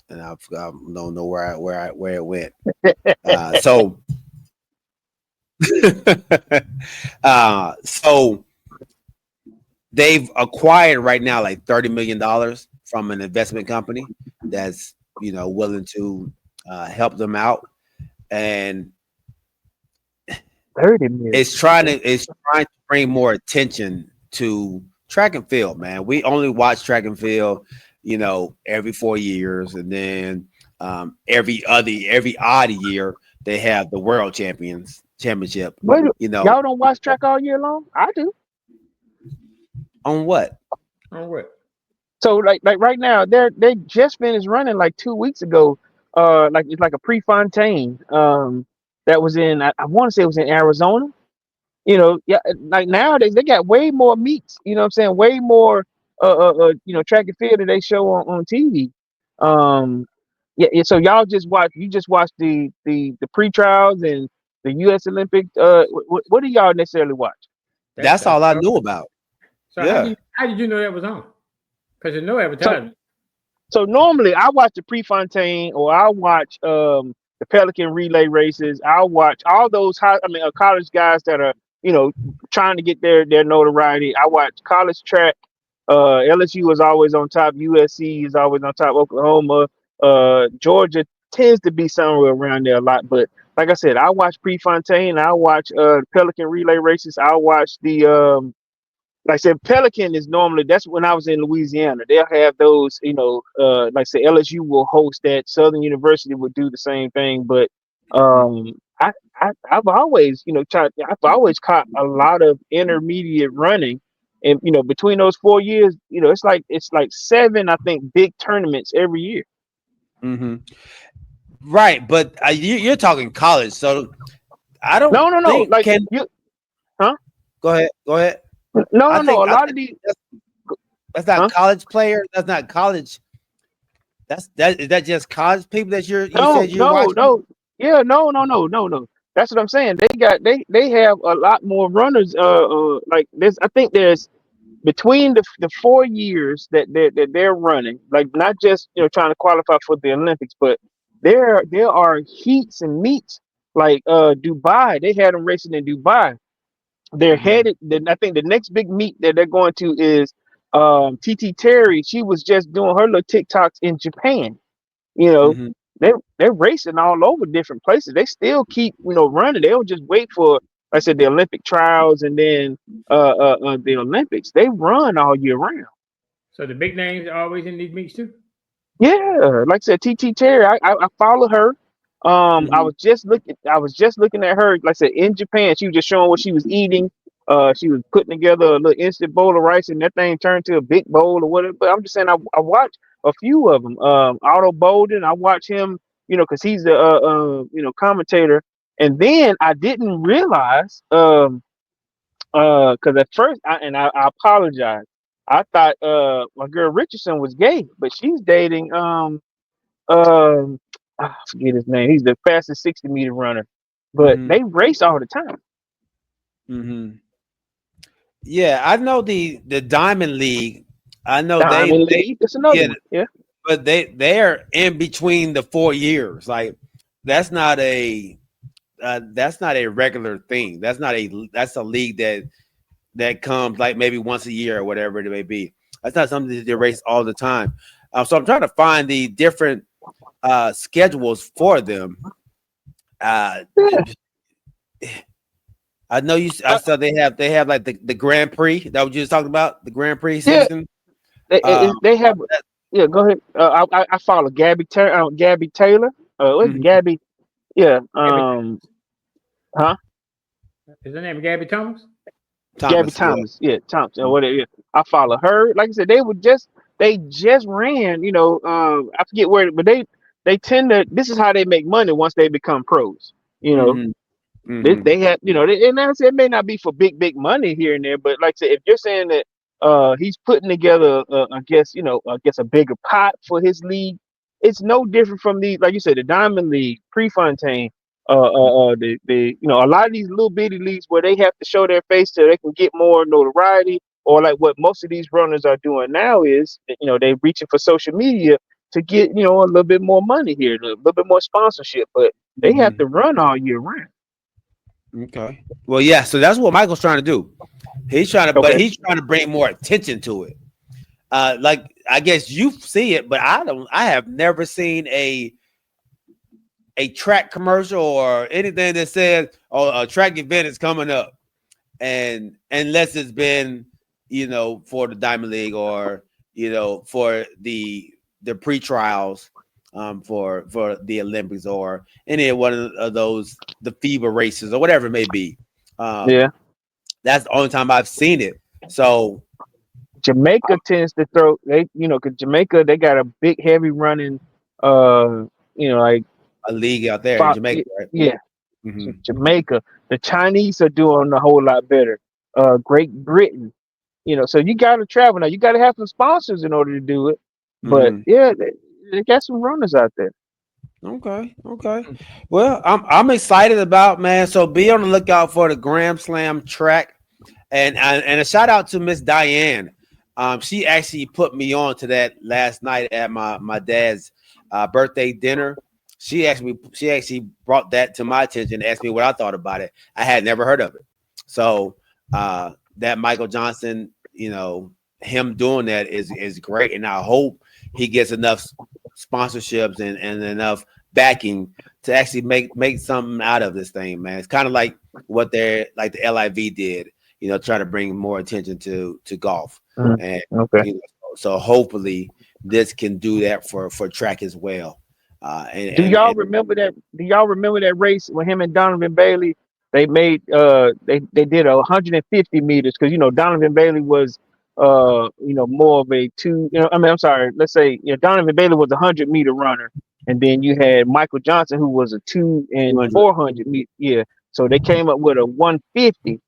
[SPEAKER 2] and I don't know where it went. So so they've acquired right now like $30 million from an investment company that's willing to help them out, and
[SPEAKER 7] 30 million.
[SPEAKER 2] it's trying to bring more attention to track and field. Man, we only watch track and field every 4 years, and then every odd year they have the world championship.
[SPEAKER 7] Wait, y'all don't watch track all year long? I do.
[SPEAKER 2] On what?
[SPEAKER 4] On what?
[SPEAKER 7] So like right now, they just finished running like 2 weeks ago. Like it's like a Prefontaine. That was in I want to say it was in Arizona. Yeah, like nowadays they got way more meets. You know what I'm saying? Way more track and field that they show on TV. Yeah. So y'all just watch. You just watch the pre-trials and the U.S. Olympic. What do y'all necessarily watch?
[SPEAKER 2] That's all I knew about.
[SPEAKER 4] So
[SPEAKER 2] Yeah.
[SPEAKER 4] how did you know that was on? Because there's no advertisement.
[SPEAKER 7] So normally I watch the Prefontaine, or I watch the Pelican relay races. I'll watch all those college guys that are trying to get their notoriety. I watch college track. LSU is always on top. USC is always on top. Oklahoma, Georgia tends to be somewhere around there a lot. But like I said, I watch Prefontaine. I watch Pelican relay races. I watch the like I said, Pelican is normally, that's when I was in Louisiana. They'll have those, like I said, LSU will host that. Southern University would do the same thing. But I've always, I've always caught a lot of intermediate running. And, between those 4 years, it's like 7, I think, big tournaments every year.
[SPEAKER 2] Mm-hmm. Right. But you're talking college. So I don't
[SPEAKER 7] No.
[SPEAKER 2] think
[SPEAKER 7] Like,
[SPEAKER 2] Go ahead.
[SPEAKER 7] No. A lot of these.
[SPEAKER 2] That's not college players. That's not college. Is that just college people that you said you're watching?
[SPEAKER 7] No. Yeah, no. That's what I'm saying. They have a lot more runners. Like this, I think there's between the 4 years that they're running, like not just trying to qualify for the Olympics, but there are heats and meets like Dubai. They had them racing in Dubai. They're headed. I think the next big meet that they're going to is TT Terry. She was just doing her little TikToks in Japan. They're racing all over different places. They still keep running. They don't just wait for, like I said, the Olympic trials and then the Olympics. They run all year round.
[SPEAKER 4] So the big names are always in these meets too?
[SPEAKER 7] Yeah, like I said, TT Terry. I follow her. I was just looking at her, like I said, in Japan. She was just showing what she was eating. She was putting together a little instant bowl of rice, and that thing turned to a big bowl or whatever. But I'm just saying, I watched a few of them. Otto Bolden, I watch him, because he's the commentator. And then I didn't realize, because at first, I apologize. I thought my girl Richardson was gay, but she's dating I forget his name. He's the fastest 60-meter runner, but they race all the time.
[SPEAKER 2] Mm-hmm. Yeah, I know the Diamond League. I know
[SPEAKER 7] Diamond League. That's another one. Yeah,
[SPEAKER 2] but they're in between the 4 years. Like that's not a regular thing. That's a league that comes like maybe once a year or whatever it may be. That's not something that they race all the time. So I'm trying to find the different schedules for them. I know you. I saw they have like the Grand Prix that we just talked about, the Grand Prix season.
[SPEAKER 7] They have. Yeah, go ahead. I follow Gabby Taylor. Gabby. Yeah.
[SPEAKER 4] Is her name Gabby Thomas?
[SPEAKER 7] Gabby Thomas. Yeah, Thompson. Or whatever. Yeah. I follow her. Like I said, they just ran. I forget where, but they tend to. This is how they make money once they become pros. You know, they have, and I said it may not be for big money here and there, but like I said, if you're saying that he's putting together, I guess a bigger pot for his league, it's no different from the, like you said, the Diamond League, Prefontaine, a lot of these little bitty leagues where they have to show their face so they can get more notoriety, or like what most of these runners are doing now is, they're reaching for social media to get, a little bit more money here, a little bit more sponsorship, but they have to run all year round.
[SPEAKER 2] Okay. Well, yeah. So that's what Michael's trying to do. He's trying to, but he's trying to bring more attention to it. Like I guess you see it, but I don't. I have never seen a track commercial or anything that says, "Oh, a track event is coming up," and unless it's been, for the Diamond League or for the pre-trials. For the Olympics or any one of those, the FIBA races or whatever it may be.
[SPEAKER 7] Yeah,
[SPEAKER 2] that's the only time I've seen it. So
[SPEAKER 7] Jamaica tends to throw because Jamaica, they got a big heavy running like
[SPEAKER 2] a league out there in Jamaica, right?
[SPEAKER 7] Yeah. Jamaica. The Chinese are doing a whole lot better. Great Britain, so you got to travel now. You got to have some sponsors in order to do it. But yeah, they got some runners out there.
[SPEAKER 2] Okay. Well, I'm excited about, man. So be on the lookout for the Grand Slam track, and a shout out to Miss Diane. She actually put me on to that last night at my dad's birthday dinner. She actually brought that to my attention, and asked me what I thought about it. I had never heard of it. So that Michael Johnson, him doing that is great, and I hope he gets enough sponsorships and enough backing to actually make something out of this thing, man. It's kind of like what the LIV did, try to bring more attention to golf. And so hopefully this can do that for track as well.
[SPEAKER 7] Do y'all remember that? Do y'all remember that race with him and Donovan Bailey? They made they did 150 meters because Donovan Bailey was more of a I'm sorry, let's say Donovan Bailey was a 100-meter runner, and then you had Michael Johnson who was a 200 and 400 meter. Yeah, so they came up with a 150.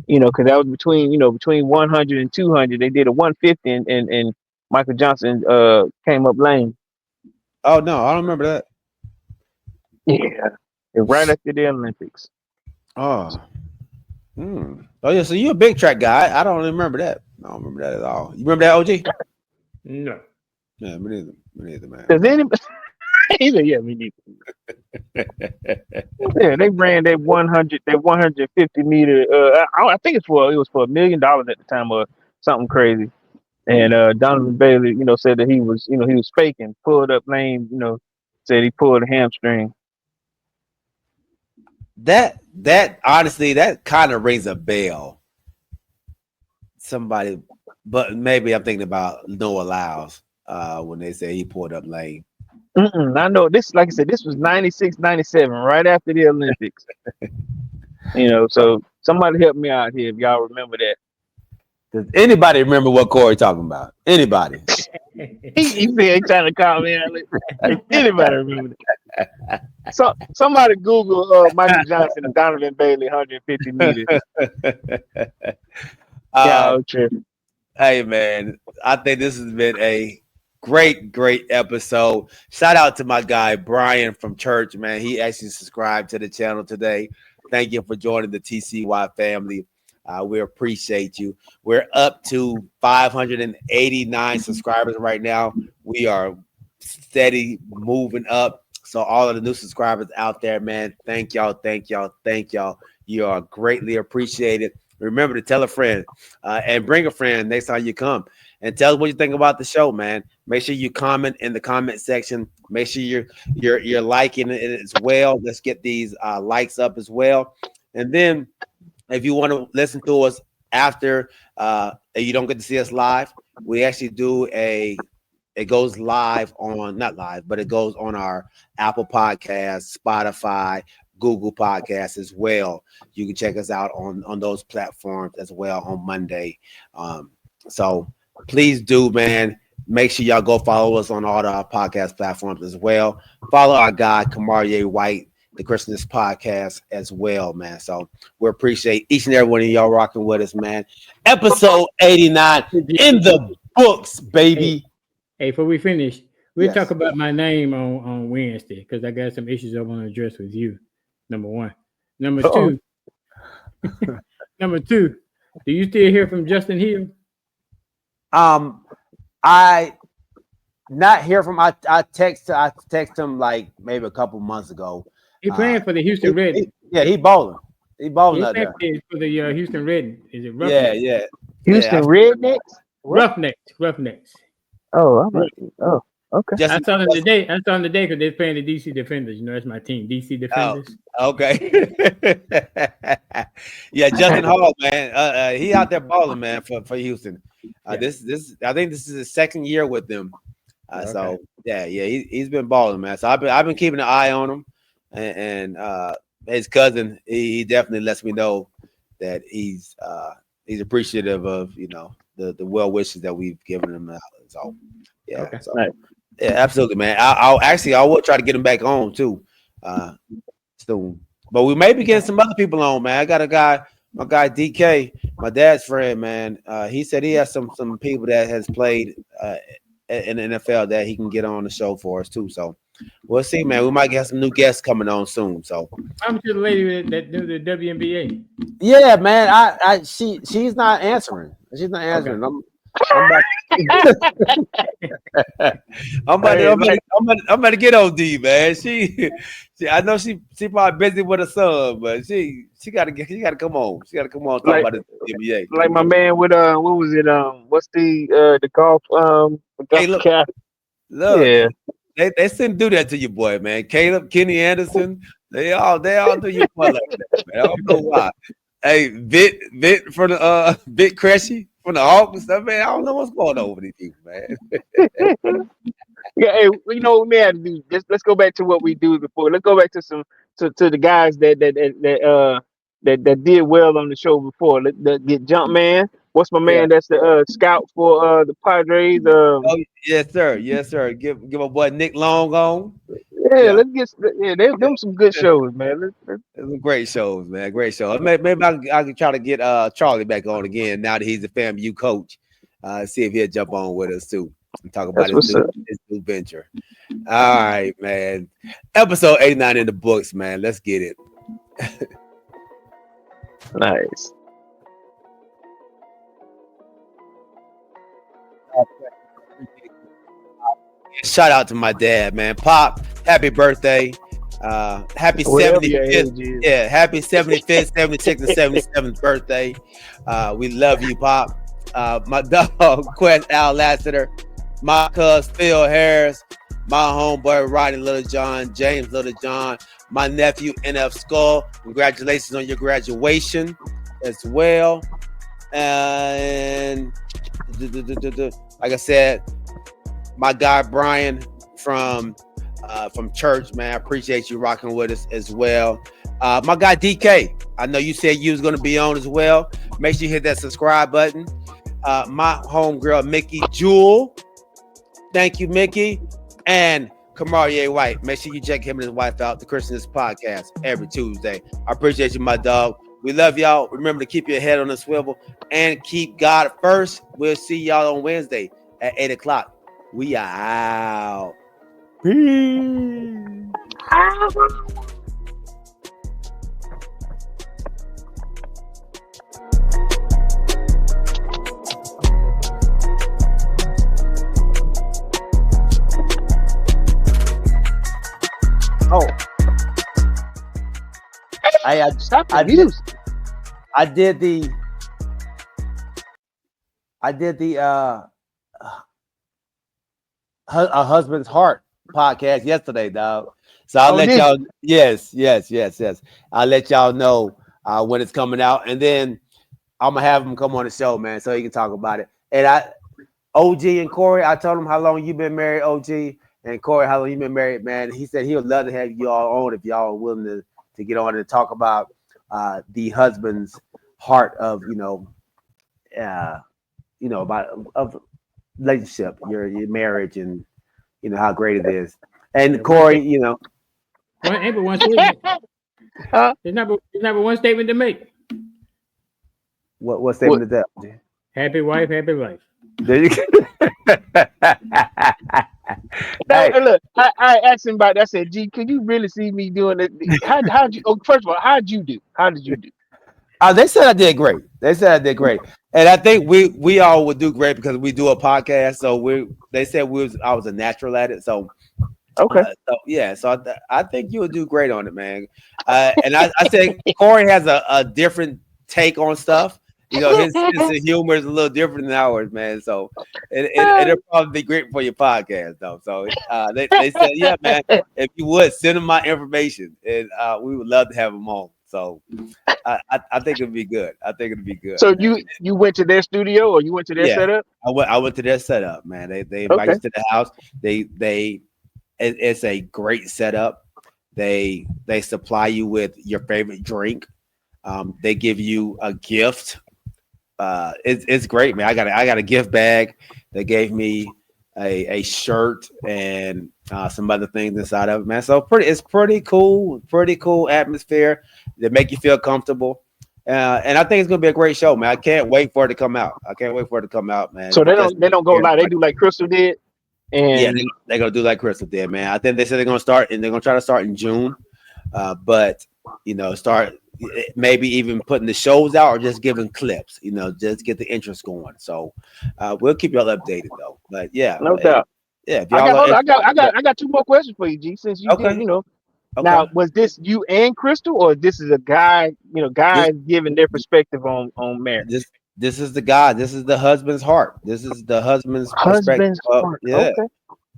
[SPEAKER 7] Because that was between 100 and 200. They did a 150, and Michael Johnson came up lame.
[SPEAKER 2] Oh no, I don't remember that.
[SPEAKER 7] Yeah, right after the Olympics.
[SPEAKER 2] Oh yeah. So you're a big track guy. I don't remember that. I don't remember that at all. You remember that, OG?
[SPEAKER 4] No.
[SPEAKER 2] Yeah, me neither, man.
[SPEAKER 7] Does anybody? Yeah, me neither. Yeah, they ran that 150 meter. I think it was for $1 million at the time or something crazy. And Donovan Bailey, said that he was faking, pulled up lame, said he pulled a hamstring.
[SPEAKER 2] That honestly, that kind of rings a bell. Somebody, but maybe I'm thinking about Noah Lyles when they say he pulled up lame.
[SPEAKER 7] I know this, like I said, this was 96, 97, right after the Olympics. So somebody help me out here if y'all remember that.
[SPEAKER 2] Does anybody remember what Corey talking about? Anybody?
[SPEAKER 7] he trying to call me out. If anybody remember that? So somebody Google Michael Johnson and Donovan Bailey 150 meters.
[SPEAKER 2] Hey man, I think this has been a great episode. Shout out to my guy Brian from church, man. He actually subscribed to the channel today. Thank you for joining the TCY family. We appreciate you. We're up to 589 subscribers right now. We are steady moving up. So all of the new subscribers out there, man, thank y'all. You are greatly appreciated. Remember to tell a friend and bring a friend next time you come, and tell us what you think about the show, man. Make sure you comment in the comment section. Make sure you're liking it as well. Let's get these likes up as well. And then if you want to listen to us after you don't get to see us live, we actually do a It goes live on, not live, but it goes on our Apple Podcasts, Spotify, Google Podcasts as well. You can check us out on those platforms as well on Monday. So please do, man. Make sure y'all go follow us on all our podcast platforms as well. Follow our guy, Kamarie White, the Christmas podcast as well, man. So we appreciate each and every one of y'all rocking with us, man. Episode 89 in the books, baby.
[SPEAKER 4] Hey, before we finish, we'll
[SPEAKER 2] Yes.
[SPEAKER 4] talk about my name on Wednesday because I got some issues I want to address with you. Number one. Number two. Number two. Do you still hear from Justin Hill?
[SPEAKER 2] I not hear from. I text him like maybe a couple months ago.
[SPEAKER 4] He playing for the Houston Red.
[SPEAKER 2] He bowling. He bowling out there.
[SPEAKER 4] For the Houston Red. Is it
[SPEAKER 2] Roughnecks? Yeah.
[SPEAKER 7] Houston Rednecks?
[SPEAKER 4] Roughnecks.
[SPEAKER 7] Oh, okay.
[SPEAKER 4] I saw them today. Because they're playing the DC Defenders. You know, that's my team, DC Defenders.
[SPEAKER 2] Oh, okay. Yeah, Justin Hall, man. He out there balling, man, for Houston. This I think this is his second year with them. So he's been balling, man. So I've been keeping an eye on him, and his cousin, he definitely lets me know that he's appreciative of the well wishes that we've given him. So absolutely, man. I will try to get him back on too, soon. But we may be getting some other people on, man. I got my guy DK, my dad's friend, man. He said he has some people that has played in the NFL that he can get on the show for us too. So we'll see, man. We might get some new guests coming on soon. So
[SPEAKER 4] I'm to the lady that do the WNBA.
[SPEAKER 2] Yeah, man. She's not answering. She's not answering. Okay. I'm about to get on D, man. She I know she probably busy with her son, but she gotta come on. She gotta come on and talk about the NBA.
[SPEAKER 7] Like my man with what was it? What's the golf
[SPEAKER 2] hey, look,
[SPEAKER 7] cap?
[SPEAKER 2] Yeah. They shouldn't do that to your boy, man. Caleb, Kenny Anderson, they all do your boy like that, man. I don't know why. Hey, Vit from the Vit Cressy from the Hawks and stuff, man. I don't know what's going on with these people, man.
[SPEAKER 7] Yeah, hey, you know what we have to do? Let's go back to what we do before. Let's go back to the guys that did well on the show before. Let's get Jumpman. What's my man? That's the scout for the Padres.
[SPEAKER 2] Yes, sir. Give my boy Nick Long on.
[SPEAKER 7] Yeah, let's get them some good shows, man.
[SPEAKER 2] Some great shows, man. Great shows. Maybe I can try to get Charlie back on again now that he's the FAMU coach. See if he'll jump on with us too and talk about his new venture. All right, man. Episode 89 in the books, man. Let's get it.
[SPEAKER 7] Nice.
[SPEAKER 2] Shout out to my dad, man. Pop, happy birthday. Happy 75th. Yeah, happy 75th, 76th, and 77th birthday. We love you, Pop. My dog, Quest Al Lassiter, my cuz Phil Harris, my homeboy Rodney Littlejohn, James Littlejohn, my nephew NF Skull. Congratulations on your graduation as well. And like I said, my guy Brian from church, man. I appreciate you rocking with us as well. My guy DK, I know you said you was going to be on as well. Make sure you hit that subscribe button. My homegirl Mickey Jewel, thank you, Mickey. And Kamarie White, make sure you check him and his wife out, the Christmas podcast every Tuesday. I appreciate you, my dog. We love y'all. Remember to keep your head on the swivel and keep God first. We'll see y'all on Wednesday at 8 o'clock. We are out. Peace. Oh, I did the A Husband's Heart podcast yesterday, dog. So I'll let y'all. Yes. I'll let y'all know when it's coming out, and then I'm gonna have him come on the show, man, so he can talk about it. And OG and Corey, I told him how long you been married, OG, and Corey, how long you been married, man. He said he would love to have you all on if y'all are willing to get on and talk about the husband's heart of, about of relationship, your marriage, and how great it is. And Corey,
[SPEAKER 4] Ain't but one statement. There's not but one statement to make.
[SPEAKER 2] What statement is that?
[SPEAKER 4] Happy wife, happy life.
[SPEAKER 2] There you go.
[SPEAKER 7] Hey, look, I asked him about that. I said, "G, can you really see me doing it? How'd you? Oh, first of all, how'd you do? How did you do?"
[SPEAKER 2] They said I did great. And I think we all would do great because we do a podcast. So they said I was a natural at it. So
[SPEAKER 7] okay,
[SPEAKER 2] so I think you would do great on it, man. And I said Corey has a different take on stuff. His sense of humor is a little different than ours, man. So it'll probably be great for your podcast, though. So they said, yeah, man, if you would send them my information, and we would love to have them on. So I think it'd be good.
[SPEAKER 7] So you went to their studio or you went to their setup?
[SPEAKER 2] I went to their setup, man. They invited us to the house. It's a great setup. They supply you with your favorite drink. They give you a gift. It's great, man. I got a gift bag. They gave me a shirt and some other things inside of it, man. So it's pretty cool atmosphere. They make you feel comfortable. And I think it's gonna be a great show, man. I can't wait for it to come out. Man.
[SPEAKER 7] So they don't go live. They do like Crystal did. And
[SPEAKER 2] they're gonna do like Crystal did, man. I think they said they're gonna start and they're gonna try to start in June. But start maybe even putting the shows out or just giving clips, just get the interest going. So we'll keep y'all updated though. But yeah,
[SPEAKER 7] no doubt.
[SPEAKER 2] Yeah,
[SPEAKER 7] I got two more questions for you, G. Since you did, now was this you and Crystal, or this is a guy, guys giving their perspective on marriage?
[SPEAKER 2] This is the guy. This is the husband's heart. This is the husband's perspective.
[SPEAKER 7] Heart.
[SPEAKER 2] Yeah.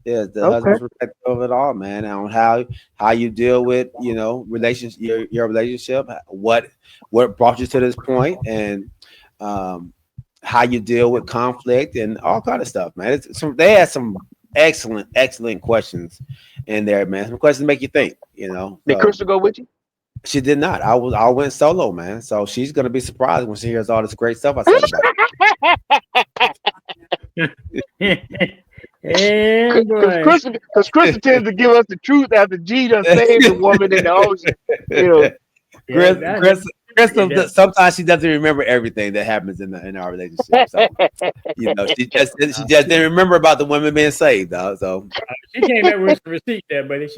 [SPEAKER 2] Yeah, the husband's perspective of it all, man, on how you deal with relationship, your relationship, what brought you to this point, and how you deal with conflict and all kind of stuff, man. They had some excellent questions in there, man. Some questions make you think.
[SPEAKER 7] Did Crystal go with you?
[SPEAKER 2] She did not. I went solo, man. So she's gonna be surprised when she hears all this great stuff I said about.
[SPEAKER 7] Because Crystal tends to give us the truth after G done saved the woman in the ocean.
[SPEAKER 2] Crystal, sometimes she doesn't remember everything that happens in our relationship. So she just didn't remember about the women being saved, though. So
[SPEAKER 4] she came back with some receipt there, but she